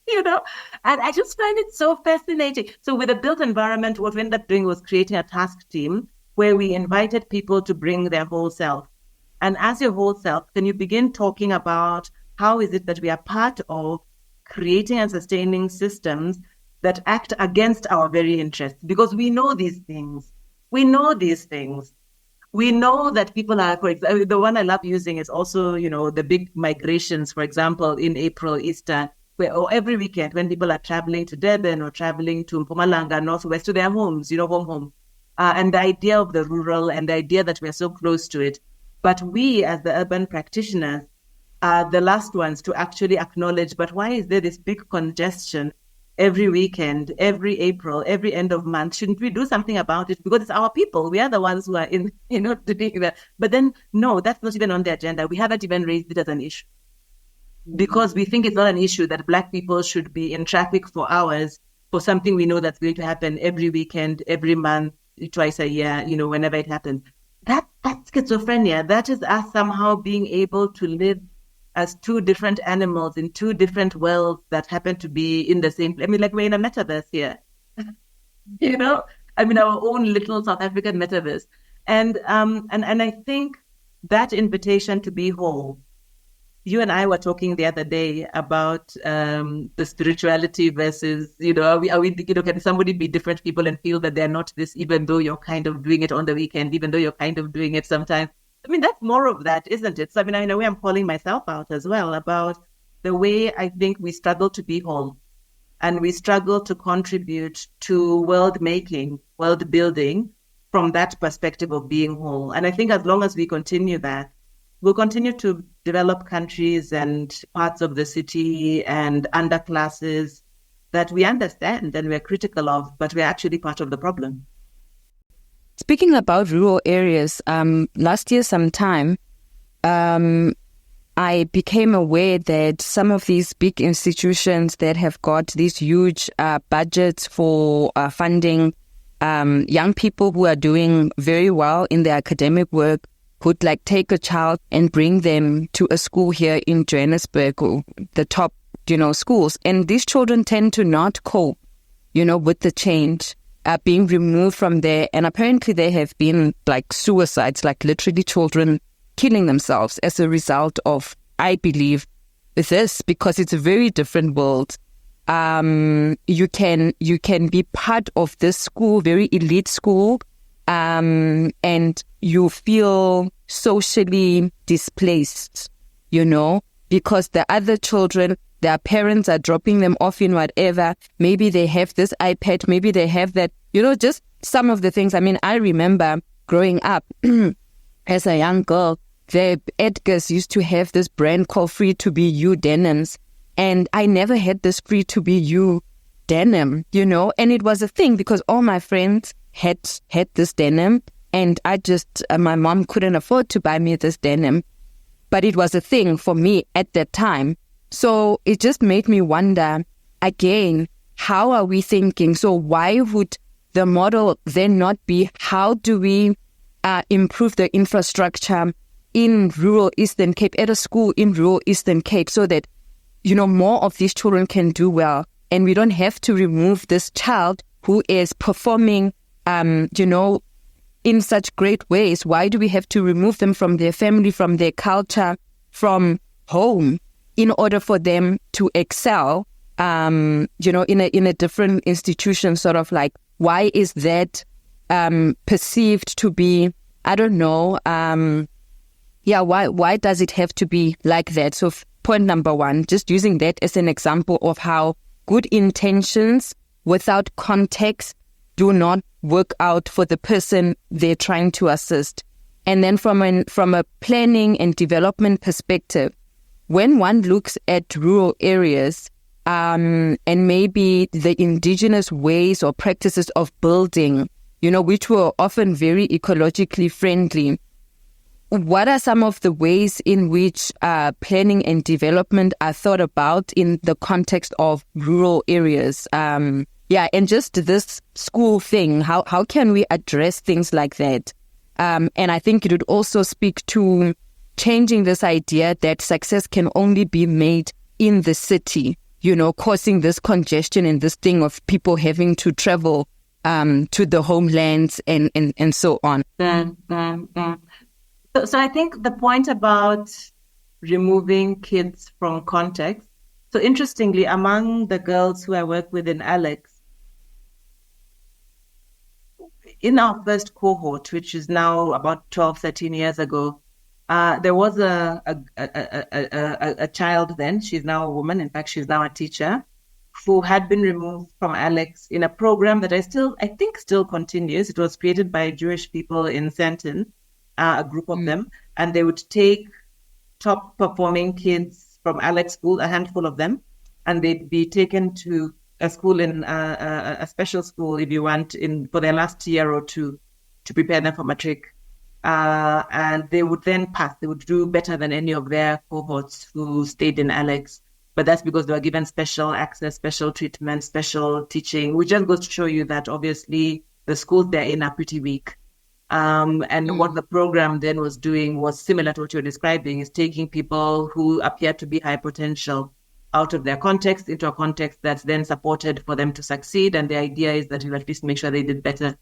And I just find it so fascinating. So with the built environment, what we ended up doing was creating a task team where we invited people to bring their whole self. And as your whole self, then you begin talking about how is it that we are part of creating and sustaining systems that act against our very interests, because we know these things. We know these things. We know that people are, for example, the one I love using is also, the big migrations, for example, in April, Easter, or every weekend when people are traveling to Durban or traveling to Mpumalanga, Northwest, to their homes, home. And the idea of the rural and the idea that we're so close to it. But we, as the urban practitioners, are the last ones to actually acknowledge, but why is there this big congestion every weekend, every April, every end of month? Shouldn't we do something about it? Because it's our people. We are the ones who are doing that. But then, no, that's not even on the agenda. We haven't even raised it as an issue, because we think it's not an issue that Black people should be in traffic for hours for something we know that's going to happen every weekend, every month, twice a year, whenever it happens. That's schizophrenia. That is us somehow being able to live as two different animals in two different worlds that happen to be in the same place. I mean, like we're in a metaverse here, our own little South African metaverse. And I think that invitation to be whole. You and I were talking the other day about the spirituality versus, can somebody be different people and feel that they're not this, even though you're kind of doing it on the weekend, even though you're kind of doing it sometimes. I mean, that's more of that, isn't it? So, in a way, I'm calling myself out as well about the way I think we struggle to be whole, and we struggle to contribute to world making, world building from that perspective of being whole. And I think as long as we continue that, we'll continue to develop countries and parts of the city and underclasses that we understand and we're critical of, but we're actually part of the problem. Speaking about rural areas, last year sometime, I became aware that some of these big institutions that have got these huge budgets for funding young people who are doing very well in their academic work could take a child and bring them to a school here in Johannesburg, or the top, schools. And these children tend to not cope, with the change. Being removed from there, and apparently there have been suicides, literally children killing themselves as a result of, I believe, this, because it's a very different world. You can be part of this school, very elite school, and you feel socially displaced, because the other children, their parents are dropping them off in whatever. Maybe they have this iPad, maybe they have that, just some of the things. I mean, I remember growing up as a young girl, the Edgars used to have this brand called Free to Be You denims. And I never had this Free to Be You denim, and it was a thing because all my friends had this denim, and I just, my mom couldn't afford to buy me this denim, but it was a thing for me at that time. So it just made me wonder, again, how are we thinking? So why would the model then not be, how do we improve the infrastructure in rural Eastern Cape, at a school in rural Eastern Cape, so that, more of these children can do well, and we don't have to remove this child who is performing, in such great ways? Why do we have to remove them from their family, from their culture, from home, in order for them to excel, in a different institution? Sort of like, why is that perceived to be, I don't know, why does it have to be like that? So point number one, just using that as an example of how good intentions without context do not work out for the person they're trying to assist. And then from a planning and development perspective, when one looks at rural areas and maybe the indigenous ways or practices of building, which were often very ecologically friendly, what are some of the ways in which planning and development are thought about in the context of rural areas? And just this school thing, how can we address things like that? And I think it would also speak to changing this idea that success can only be made in the city, causing this congestion and this thing of people having to travel to the homelands and so on. So I think the point about removing kids from context, so interestingly, among the girls who I work with in Alex, in our first cohort, which is now about 12, 13 years ago, there was a child then, she's now a woman, in fact, she's now a teacher, who had been removed from Alex in a program that I think still continues. It was created by Jewish people in Sandton, a group of them, and they would take top performing kids from Alex school, a handful of them, and they'd be taken to a school in a special school, if you want, for their last year or two to prepare them for matric. And they would then pass. They would do better than any of their cohorts who stayed in Alex. But that's because they were given special access, special treatment, special teaching, which just goes to show you that obviously the schools they're in are pretty weak. And what the program then was doing was similar to what you're describing, is taking people who appear to be high potential out of their context into a context that's then supported for them to succeed. And the idea is that you'll at least make sure they did better.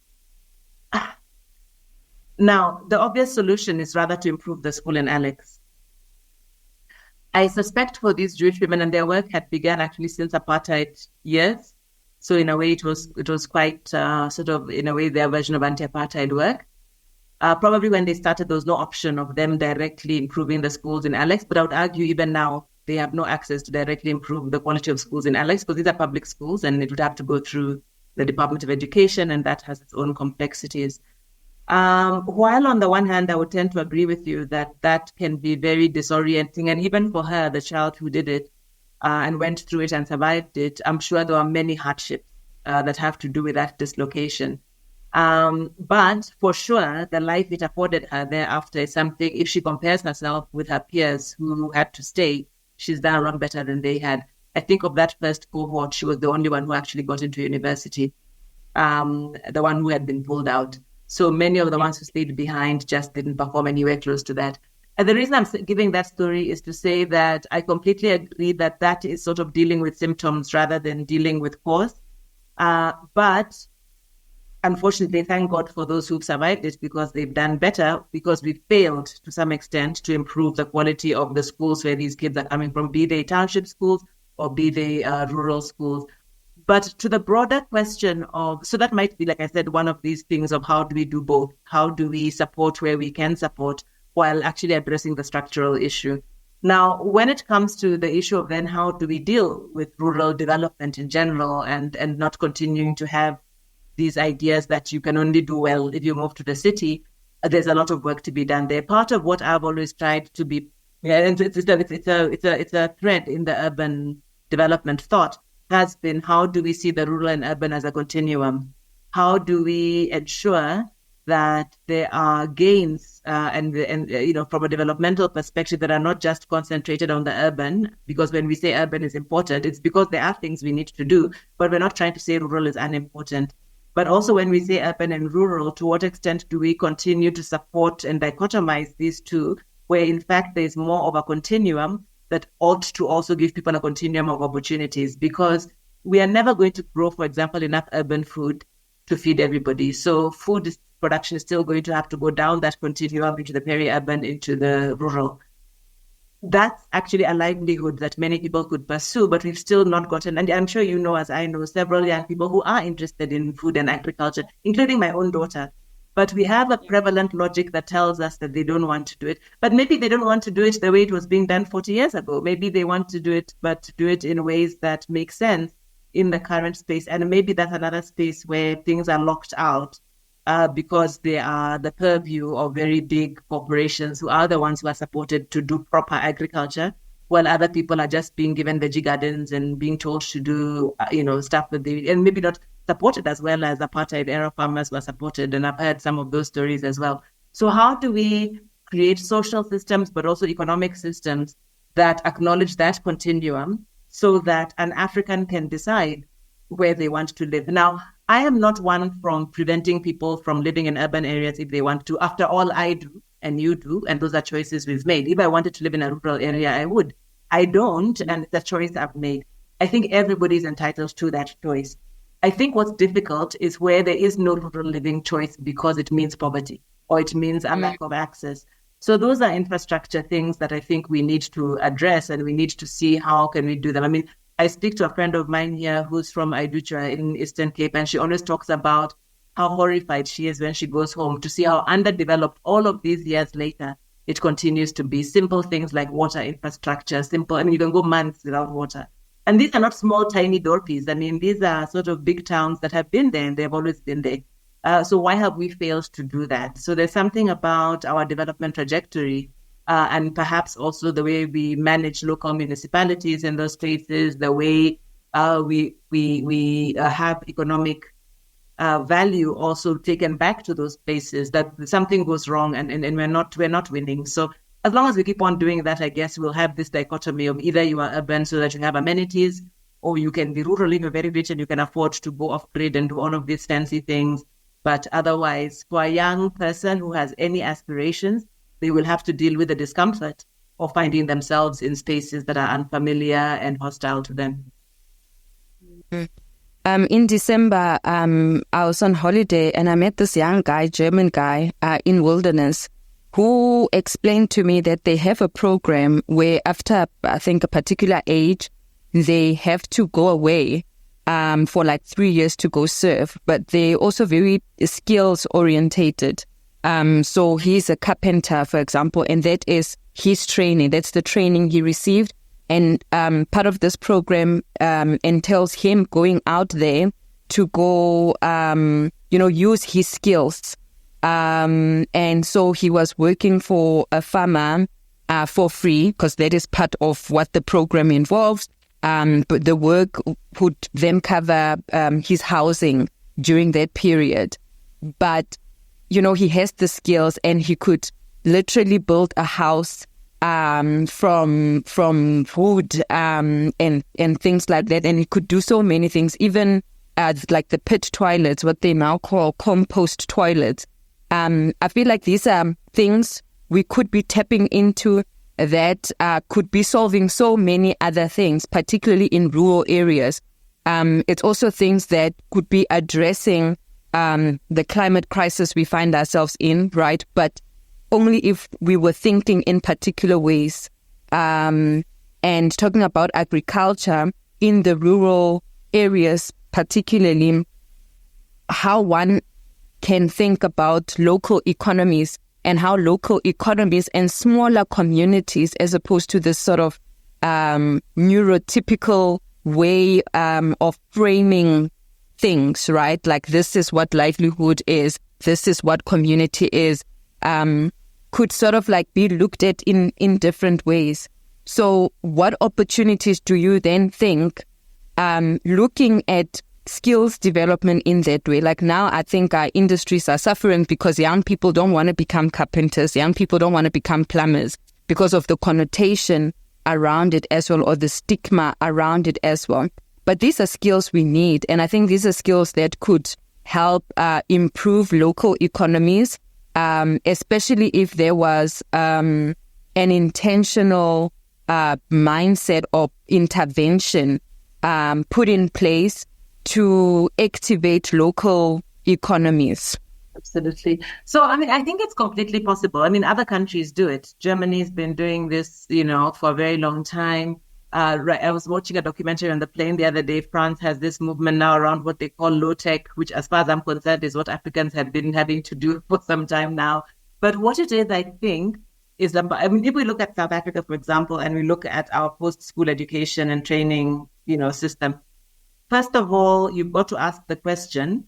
Now, the obvious solution is rather to improve the school in Alex. I suspect for these Jewish women, and their work had begun actually since apartheid years. So in a way, it was quite sort of, in a way, their version of anti-apartheid work. Probably when they started, there was no option of them directly improving the schools in Alex. But I would argue even now, they have no access to directly improve the quality of schools in Alex, because these are public schools and it would have to go through the Department of Education, and that has its own complexities. While on the one hand, I would tend to agree with you that can be very disorienting. And even for her, the child who did it and went through it and survived it, I'm sure there are many hardships that have to do with that dislocation. But for sure, the life it afforded her thereafter is something, if she compares herself with her peers who had to stay, she's done a lot better than they had. I think of that first cohort, she was the only one who actually got into university, the one who had been pulled out. So many of the ones who stayed behind just didn't perform anywhere close to that. And the reason I'm giving that story is to say that I completely agree that that is sort of dealing with symptoms rather than dealing with cause. But unfortunately, thank God for those who've survived it, because they've done better, because we failed to some extent to improve the quality of the schools where these kids are coming from, be they township schools or be they rural schools. But to the broader question of, so that might be, like I said, one of these things of how do we do both? How do we support where we can support while actually addressing the structural issue? Now, when it comes to the issue of then how do we deal with rural development in general and not continuing to have these ideas that you can only do well if you move to the city. There's a lot of work to be done there. Part of what I've always tried to be, and it's a thread in the urban development thought, has been how do we see the rural and urban as a continuum? How do we ensure that there are gains and from a developmental perspective that are not just concentrated on the urban? Because when we say urban is important, it's because there are things we need to do, but we're not trying to say rural is unimportant. But also when we say urban and rural, to what extent do we continue to support and dichotomize these two, where in fact there's more of a continuum that ought to also give people a continuum of opportunities? Because we are never going to grow, for example, enough urban food to feed everybody. So food production is still going to have to go down that continuum into the peri-urban, into the rural. That's actually a livelihood that many people could pursue, but we've still not gotten, and I'm sure you know, as I know, several young people who are interested in food and agriculture, including my own daughter. But we have a prevalent logic that tells us that they don't want to do it. But maybe they don't want to do it the way it was being done 40 years ago. Maybe they want to do it, but do it in ways that make sense in the current space. And maybe that's another space where things are locked out because they are the purview of very big corporations who are the ones who are supported to do proper agriculture, while other people are just being given veggie gardens and being told to do, stuff that they, and maybe not supported as well as apartheid era farmers were supported. And I've heard some of those stories as well. So how do we create social systems, but also economic systems that acknowledge that continuum so that an African can decide where they want to live? Now, I am not one from preventing people from living in urban areas if they want to. After all, I do and you do, and those are choices we've made. If I wanted to live in a rural area, I would. I don't, and it's a choice I've made. I think everybody's entitled to that choice. I think what's difficult is where there is no rural living choice because it means poverty or it means a lack of access. So those are infrastructure things that I think we need to address, and we need to see how can we do them. I mean, I speak to a friend of mine here who's from Idutra in Eastern Cape, and she always talks about how horrified she is when she goes home to see how underdeveloped all of these years later it continues to be. Simple things like water infrastructure, you can go months without water. And these are not small, tiny dorpies. I mean, these are sort of big towns that have been there and they've always been there. So why have we failed to do that? So there's something about our development trajectory and perhaps also the way we manage local municipalities in those places, the way we have economic value also taken back to those places, that something goes wrong and we're not winning. So as long as we keep on doing that, I guess we'll have this dichotomy of either you are urban so that you have amenities, or you can be rural if you're very rich and you can afford to go off grid and do all of these fancy things. But otherwise, for a young person who has any aspirations, they will have to deal with the discomfort of finding themselves in spaces that are unfamiliar and hostile to them. In December, I was on holiday and I met this young guy, German guy, in Wilderness, who explained to me that they have a program where after, I think, a particular age, they have to go away for like 3 years to go surf, but they're also very skills orientated. So he's a carpenter, for example, and that is his training. That's the training he received. And part of this program entails him going out there to go, use his skills. And so he was working for a farmer for free, because that is part of what the program involves. But the work would then cover his housing during that period. But, he has the skills and he could literally build a house from wood and things like that. And he could do so many things, even like the pit toilets, what they now call compost toilets. I feel like these are things we could be tapping into that could be solving so many other things, particularly in rural areas. It's also things that could be addressing the climate crisis we find ourselves in, right? But only if we were thinking in particular ways. And talking about agriculture in the rural areas, particularly how one can think about local economies and how local economies and smaller communities, as opposed to this sort of neurotypical way of framing things, right? Like this is what livelihood is, this is what community is, could sort of like be looked at in different ways. So what opportunities do you then think, looking at skills development in that way? Like now I think our industries are suffering because young people don't want to become carpenters, young people don't want to become plumbers because of the connotation around it as well, or the stigma around it as well. But these are skills we need, and I think these are skills that could help improve local economies, especially if there was an intentional mindset of intervention put in place to activate local economies. Absolutely. So, I mean, I think it's completely possible. I mean, other countries do it. Germany's been doing this, for a very long time. I was watching a documentary on the plane the other day. France has this movement now around what they call low tech, which, as far as I'm concerned, is what Africans have been having to do for some time now. But what it is, I think, is if we look at South Africa, for example, and we look at our post-school education and training, system, first of all, you've got to ask the question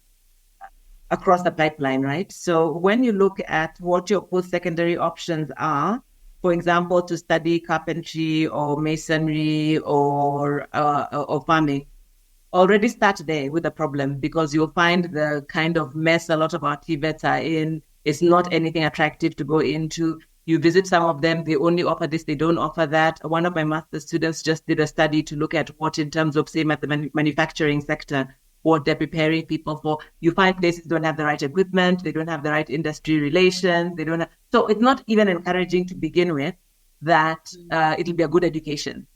across the pipeline, right? So when you look at what your post-secondary options are, for example, to study carpentry or masonry or farming, already start there with a problem, because you'll find the kind of mess a lot of our TVETs are in. It's not anything attractive to go into. You visit some of them, they only offer this, they don't offer that. One of my master's students just did a study to look at what, in terms of, say, the manufacturing sector, what they're preparing people for. You find places don't have the right equipment, they don't have the right industry relations, so it's not even encouraging to begin with that it'll be a good education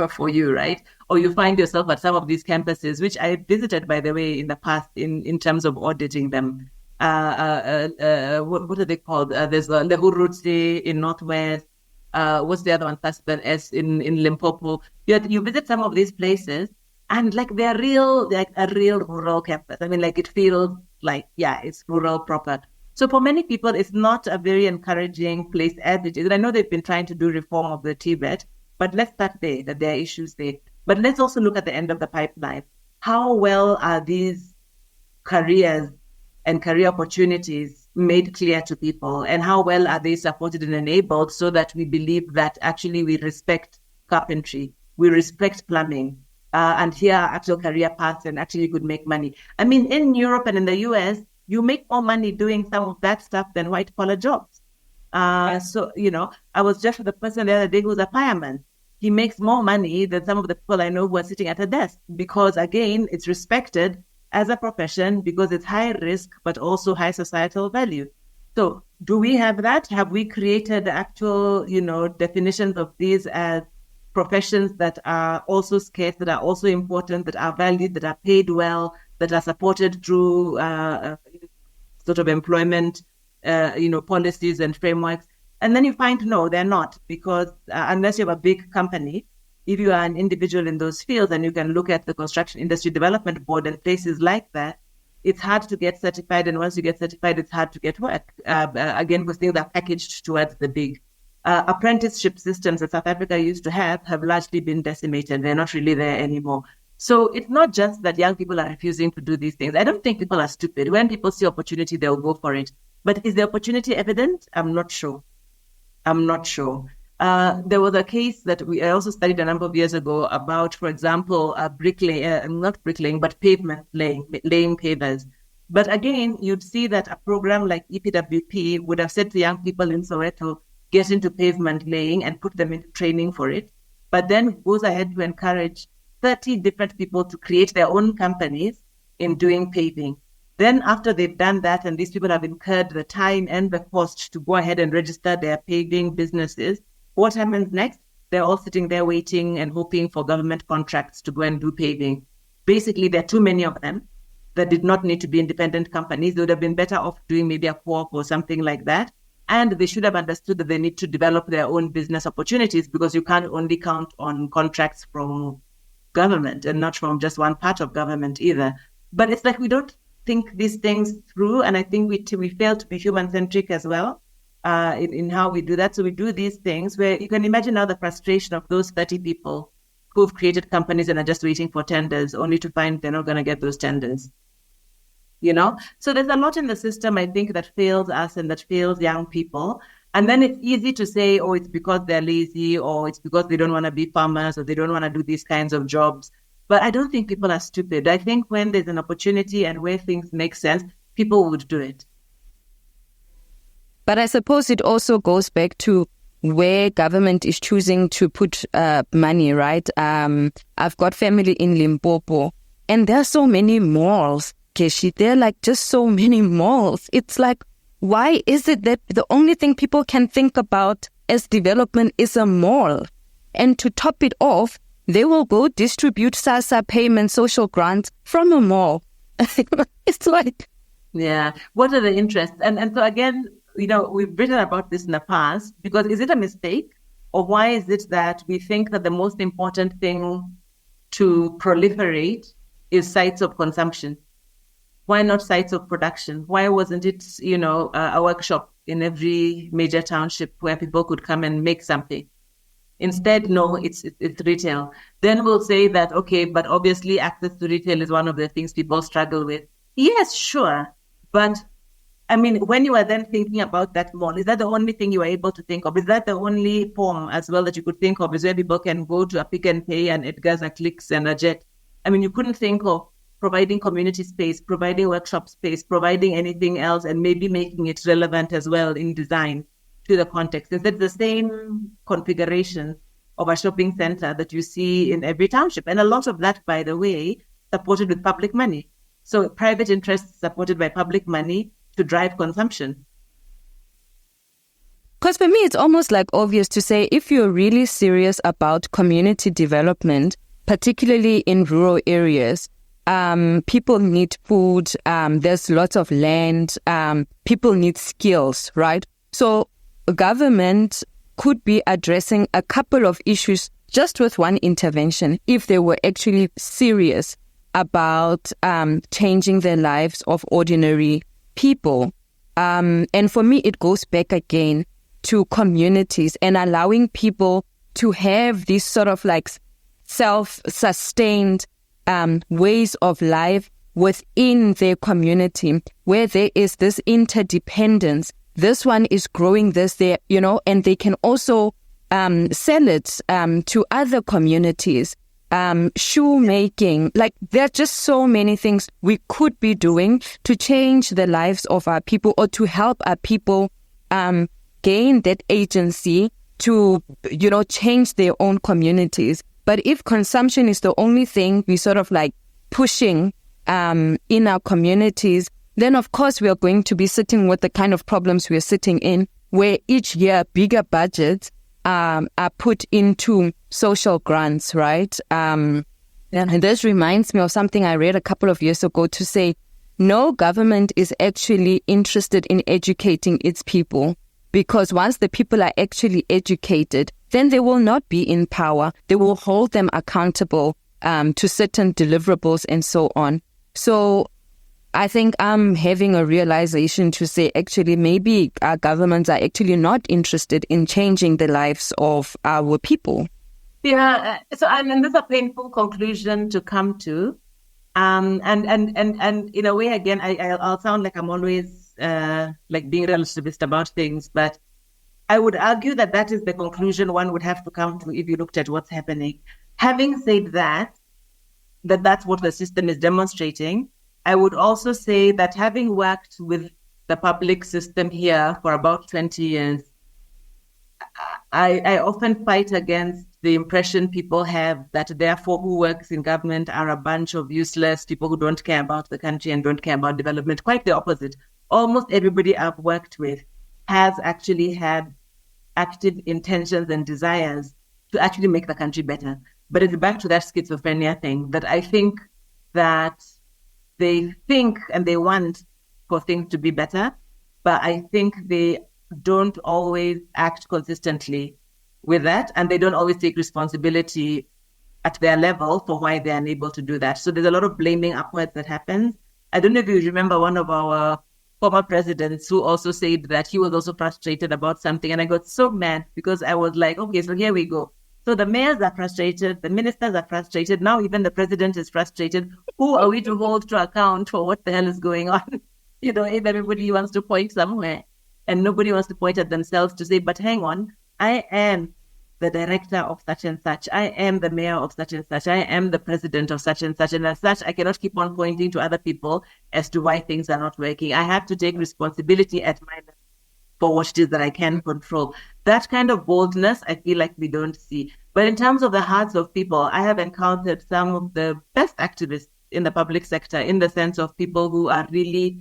for you, right? Or you find yourself at some of these campuses, which I visited, by the way, in the past, in terms of auditing them. What are they called? There's Lehurutse in Northwest. What's the other one? That's the S in Limpopo. You visit some of these places, and like they're like a real rural campus. I mean, like it feels like, it's rural proper. So for many people, it's not a very encouraging place as it is. And I know they've been trying to do reform of the TVET, but let's start there, that there are issues there. But let's also look at the end of the pipeline. How well are these careers and career opportunities made clear to people, and how well are they supported and enabled, so that we believe that actually we respect carpentry, we respect plumbing, and here are actual career paths, and actually you could make money. I mean, in Europe and in the US, you make more money doing some of that stuff than white collar jobs. So, I was just with a person the other day who's a fireman. He makes more money than some of the people I know who are sitting at a desk, because again, it's respected as a profession, because it's high risk, but also high societal value. So do we have that? Have we created actual, definitions of these as professions that are also scarce, that are also important, that are valued, that are paid well, that are supported through sort of employment, policies and frameworks? And then you find, no, they're not, because unless you have a big company, if you are an individual in those fields, and you can look at the Construction Industry Development Board and places like that, it's hard to get certified. And once you get certified, it's hard to get work. Again, because things are packaged towards the big. Apprenticeship systems that South Africa used to have largely been decimated. They're not really there anymore. So it's not just that young people are refusing to do these things. I don't think people are stupid. When people see opportunity, they'll go for it. But is the opportunity evident? I'm not sure. There was a case that I also studied a number of years ago about, for example, not bricklaying, but pavement laying pavers. But again, you'd see that a program like EPWP would have said to young people in Soweto, get into pavement laying and put them into training for it. But then goes ahead to encourage 30 different people to create their own companies in doing paving. Then after they've done that, and these people have incurred the time and the cost to go ahead and register their paving businesses, what happens next? They're all sitting there waiting and hoping for government contracts to go and do paving. Basically, there are too many of them that did not need to be independent companies. They would have been better off doing maybe a co-op or something like that. And they should have understood that they need to develop their own business opportunities, because you can't only count on contracts from government, and not from just one part of government either. But it's like we don't think these things through. And I think we fail to be human-centric as well. In how we do that. So we do these things where you can imagine now the frustration of those 30 people who've created companies and are just waiting for tenders, only to find they're not going to get those tenders. So there's a lot in the system, I think, that fails us and that fails young people. And then it's easy to say, oh, it's because they're lazy, or it's because they don't want to be farmers, or they don't want to do these kinds of jobs. But I don't think people are stupid. I think when there's an opportunity and where things make sense, people would do it. But I suppose it also goes back to where government is choosing to put money, right? I've got family in Limpopo, and there are so many malls, Keshi. There are like just so many malls. It's like, why is it that the only thing people can think about as development is a mall? And to top it off, they will go distribute SASSA payments, social grants from a mall. It's like... Yeah. What are the interests? And so again, we've written about this in the past, because is it a mistake? Or why is it that we think that the most important thing to proliferate is sites of consumption? Why not sites of production? Why wasn't it, a workshop in every major township where people could come and make something? Instead, no, it's retail. Then we'll say that, okay, but obviously access to retail is one of the things people struggle with. Yes, sure. But I mean, when you are then thinking about that mall, is that the only thing you are able to think of? Is that the only form as well that you could think of, is where people can go to a Pick and Pay and Edgar's, a Clicks and a Jet? I mean, you couldn't think of providing community space, providing workshop space, providing anything else, and maybe making it relevant as well in design to the context. Is it the same configuration of a shopping center that you see in every township? And a lot of that, by the way, supported with public money. So private interests supported by public money to drive consumption. Because for me, it's almost like obvious to say, if you're really serious about community development, particularly in rural areas, people need food, there's lots of land, people need skills, right? So government could be addressing a couple of issues just with one intervention if they were actually serious about changing the lives of ordinary people. And for me, it goes back again to communities and allowing people to have these sort of like self-sustained ways of life within their community, where there is this interdependence. This one is growing this there, and they can also sell it to other communities. Shoemaking, like there are just so many things we could be doing to change the lives of our people, or to help our people gain that agency to, change their own communities. But if consumption is the only thing we sort of like pushing in our communities, then of course we are going to be sitting with the kind of problems we are sitting in, where each year bigger budgets are put into social grants, right? And this reminds me of something I read a couple of years ago, to say no government is actually interested in educating its people, because once the people are actually educated, then they will not be in power. They will hold them accountable to certain deliverables and so on. So I think I'm having a realization to say, actually, maybe our governments are actually not interested in changing the lives of our people. Yeah, so and that's a painful conclusion to come to. And in a way, again, I'll sound like I'm always like being relativist about things, but I would argue that that is the conclusion one would have to come to if you looked at what's happening. Having said that's what the system is demonstrating, I would also say that having worked with the public system here for about 20 years, I often fight against the impression people have that therefore who works in government are a bunch of useless people who don't care about the country and don't care about development. Quite the opposite. Almost everybody I've worked with has actually had active intentions and desires to actually make the country better. But it's back to that schizophrenia thing, that I think that they think and they want for things to be better, but I think they don't always act consistently with that, and they don't always take responsibility at their level for why they're unable to do that. So there's a lot of blaming upwards that happens. I don't know if you remember one of our former presidents who also said that he was also frustrated about something, and I got so mad because I was like, okay, so here we go. So the mayors are frustrated, the ministers are frustrated, now even the president is frustrated. Who are we to hold to account for what the hell is going on? If everybody wants to point somewhere and nobody wants to point at themselves to say, but hang on, I am the director of such and such. I am the mayor of such and such. I am the president of such and such. And as such, I cannot keep on pointing to other people as to why things are not working. I have to take responsibility at my level for what it is that I can control. That kind of boldness, I feel like we don't see. But in terms of the hearts of people, I have encountered some of the best activists in the public sector, in the sense of people who are really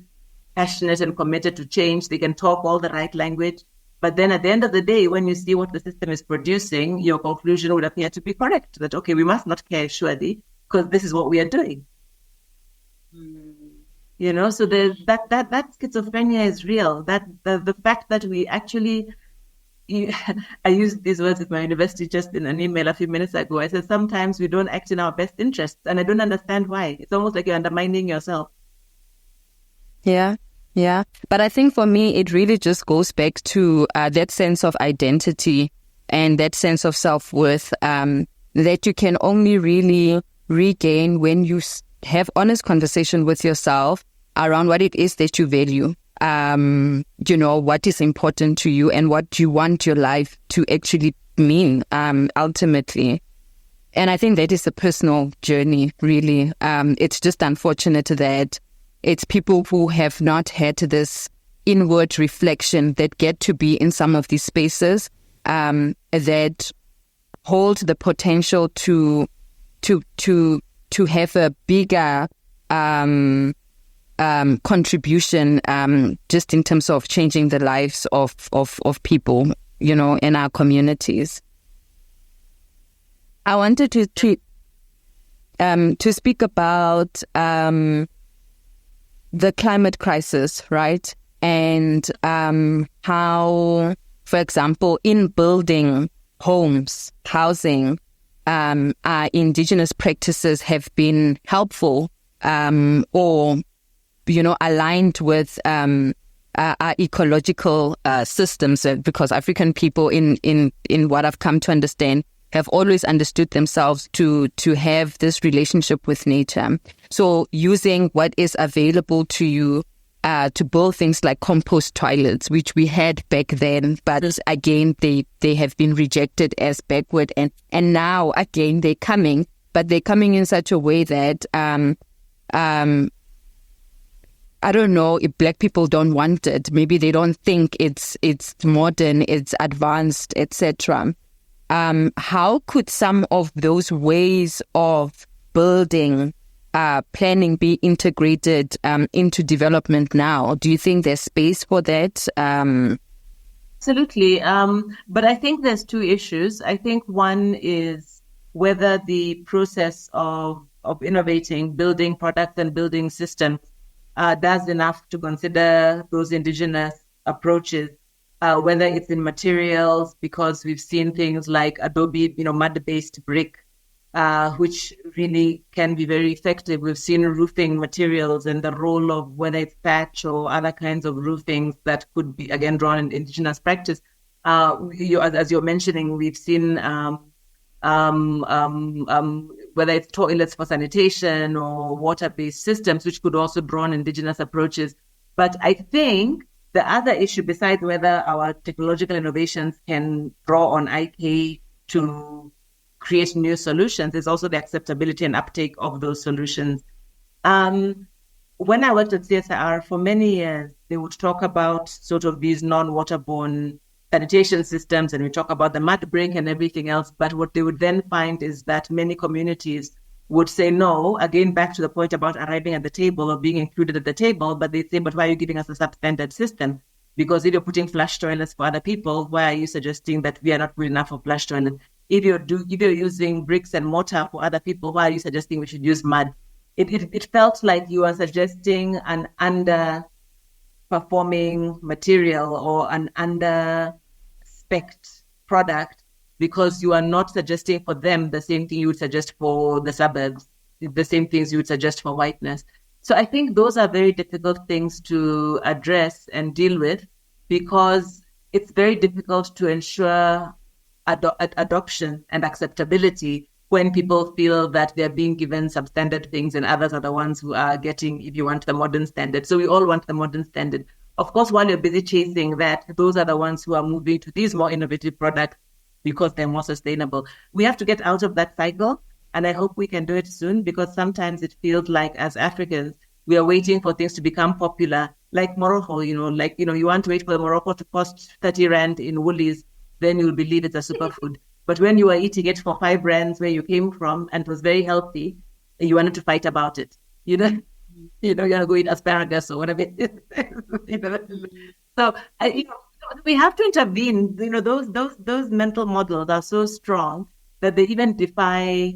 passionate and committed to change. They can talk all the right language. But then at the end of the day, when you see what the system is producing, your conclusion would appear to be correct, that, okay, we must not care, surely, because this is what we are doing. So that schizophrenia is real. That the fact that we actually, I used these words with my university just in an email a few minutes ago. I said, sometimes we don't act in our best interests, and I don't understand why. It's almost like you're undermining yourself. Yeah. Yeah. But I think for me, it really just goes back to that sense of identity and that sense of self-worth that you can only really regain when you have honest conversation with yourself around what it is that you value, what is important to you and what you want your life to actually mean ultimately. And I think that is a personal journey, really. It's just unfortunate that it's people who have not had this inward reflection that get to be in some of these spaces that hold the potential to have a bigger contribution just in terms of changing the lives of people, in our communities. I wanted to speak about the climate crisis, right? And how, for example, in building homes, housing, our Indigenous practices have been helpful or, aligned with our ecological systems, because African people in what I've come to understand have always understood themselves to have this relationship with nature. So using what is available to you to build things like compost toilets, which we had back then, but again, they have been rejected as backward. And now, again, they're coming, but they're coming in such a way that I don't know if Black people don't want it. Maybe they don't think it's modern, it's advanced, etc. How could some of those ways of building, planning be integrated into development now? Do you think there's space for that? Absolutely. But I think there's two issues. I think one is whether the process of innovating, building products and building systems does enough to consider those indigenous approaches. Whether it's in materials, because we've seen things like Adobe, mud-based brick, which really can be very effective. We've seen roofing materials and the role of whether it's thatch or other kinds of roofings that could be, again, drawn in indigenous practice. As you're mentioning, we've seen whether it's toilets for sanitation or water-based systems, which could also draw on indigenous approaches. But I think the other issue, besides whether our technological innovations can draw on IK to create new solutions, is also the acceptability and uptake of those solutions. When I worked at CSIR for many years, they would talk about sort of these non-waterborne sanitation systems, and we talk about the mud brick and everything else. But what they would then find is that many communities would say no, again, back to the point about arriving at the table or being included at the table, but they say, but why are you giving us a substandard system? Because if you're putting flush toilets for other people, why are you suggesting that we are not good enough for flush toilets? If you're using bricks and mortar for other people, why are you suggesting we should use mud? It felt like you are suggesting an underperforming material or an under-spec'd product, because you are not suggesting for them the same thing you would suggest for the suburbs, the same things you would suggest for whiteness. So I think those are very difficult things to address and deal with, because it's very difficult to ensure adoption and acceptability when people feel that they're being given substandard things and others are the ones who are getting, if you want, the modern standard. So we all want the modern standard. Of course, while you're busy chasing that, those are the ones who are moving to these more innovative products because they're more sustainable. We have to get out of that cycle, and I hope we can do it soon, because sometimes it feels like as Africans, we are waiting for things to become popular, like Morocco, you want to wait for Morocco to cost 30 Rand in Woolies, then you'll believe it's a superfood. But when you are eating it for 5 rands where you came from and it was very healthy, you wanted to fight about it. You're gonna go eat asparagus or whatever it is. So we have to intervene. Those mental models are so strong that they even defy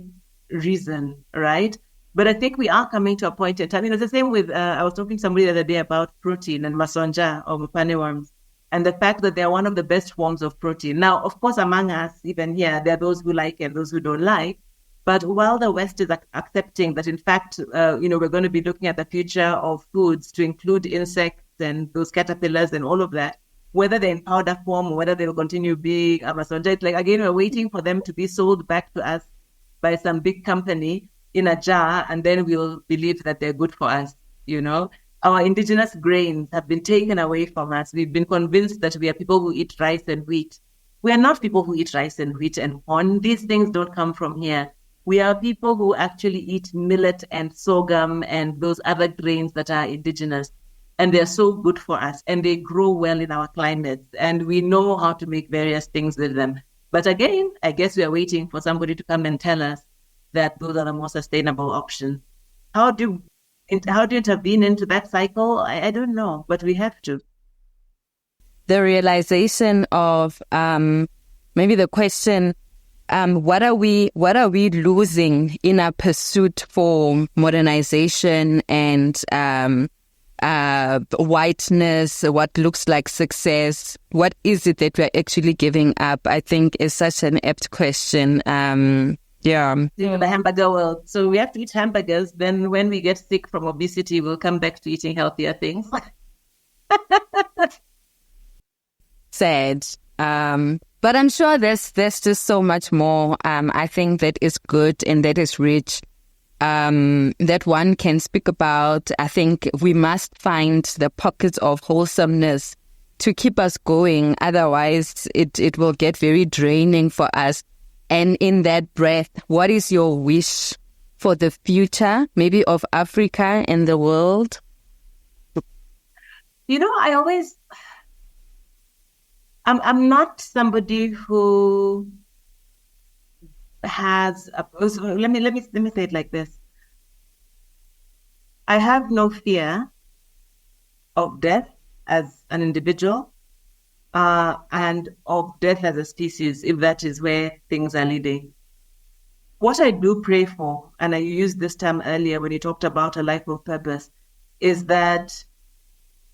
reason, right? But I think we are coming to a point in time. It's the same with, I was talking to somebody the other day about protein and masonja or mupane worms, and the fact that they're one of the best forms of protein. Now, of course, among us, even here, there are those who like and those who don't like. But while the West is accepting that, in fact, we're going to be looking at the future of foods to include insects and those caterpillars and all of that, whether they're in powder form or whether they will continue being masonja, it's like, again, we're waiting for them to be sold back to us by some big company in a jar, and then we'll believe that they're good for us. Our indigenous grains have been taken away from us. We've been convinced that we are people who eat rice and wheat. We are not people who eat rice and wheat and corn. These things don't come from here. We are people who actually eat millet and sorghum and those other grains that are indigenous. And they're so good for us, and they grow well in our climates, and we know how to make various things with them. But again, I guess we are waiting for somebody to come and tell us that those are the more sustainable options. How do you intervene into that cycle? I don't know, but we have to. The realization of maybe the question, what are we losing in our pursuit for modernization and whiteness, what looks like success? What is it that we're actually giving up? I think is such an apt question. The hamburger world. So we have to eat hamburgers. Then when we get sick from obesity, we'll come back to eating healthier things. Sad. But I'm sure there's just so much more. I think that is good and that is rich. That one can speak about. I think we must find the pockets of wholesomeness to keep us going. Otherwise, it will get very draining for us. And in that breath, what is your wish for the future, maybe of Africa and the world? I'm not somebody who has let me say it like this. I have no fear of death as an individual, and of death as a species, if that is where things are leading. What I do pray for, and I used this term earlier when you talked about a life of purpose, is that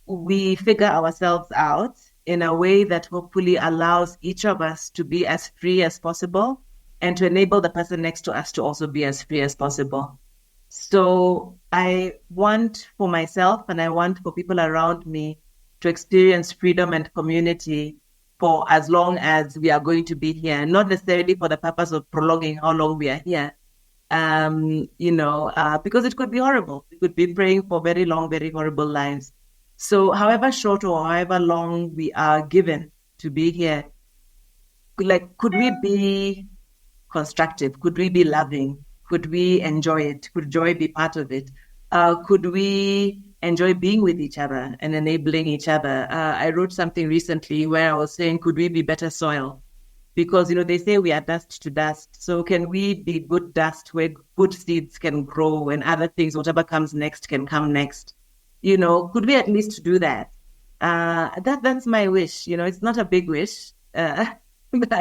we figure ourselves out in a way that hopefully allows each of us to be as free as possible and to enable the person next to us to also be as free as possible. So I want for myself and I want for people around me to experience freedom and community for as long as we are going to be here, not necessarily for the purpose of prolonging how long we are here, because it could be horrible. We could be praying for very long, very horrible lives. So however short or however long we are given to be here, could we be constructive? Could we be loving? Could we enjoy it? Could joy be part of it? Could we enjoy being with each other and enabling each other? I wrote something recently where I was saying, could we be better soil? Because, they say we are dust to dust. So can we be good dust where good seeds can grow and other things, whatever comes next can come next? Could we at least do that? That's my wish. It's not a big wish. I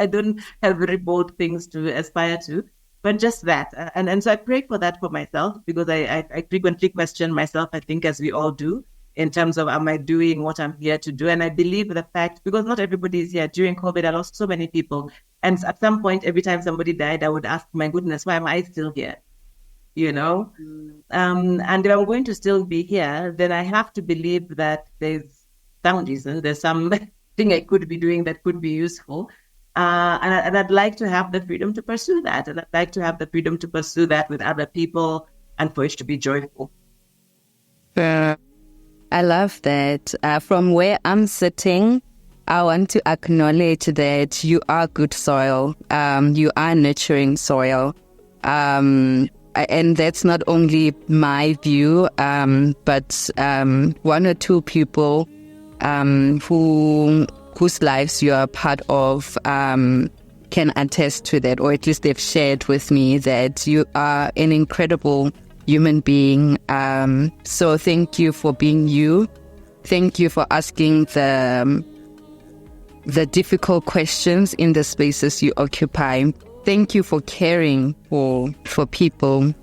don't have very bold things to aspire to, but just that. And so I pray for that for myself, because I frequently question myself, I think, as we all do, in terms of, am I doing what I'm here to do? And I believe the fact, because not everybody is here. During COVID, I lost so many people. And at some point, every time somebody died, I would ask, my goodness, why am I still here? And if I'm going to still be here, then I have to believe that there's some reason, there's something I could be doing that could be useful. And I'd like to have the freedom to pursue that. And I'd like to have the freedom to pursue that with other people and for it to be joyful. I love that. From where I'm sitting, I want to acknowledge that you are good soil. You are nurturing soil. And that's not only my view, but one or two people whose lives you are part of can attest to that, or at least they've shared with me that you are an incredible human being. So thank you for being you. Thank you for asking the difficult questions in the spaces you occupy. Thank you for caring for people.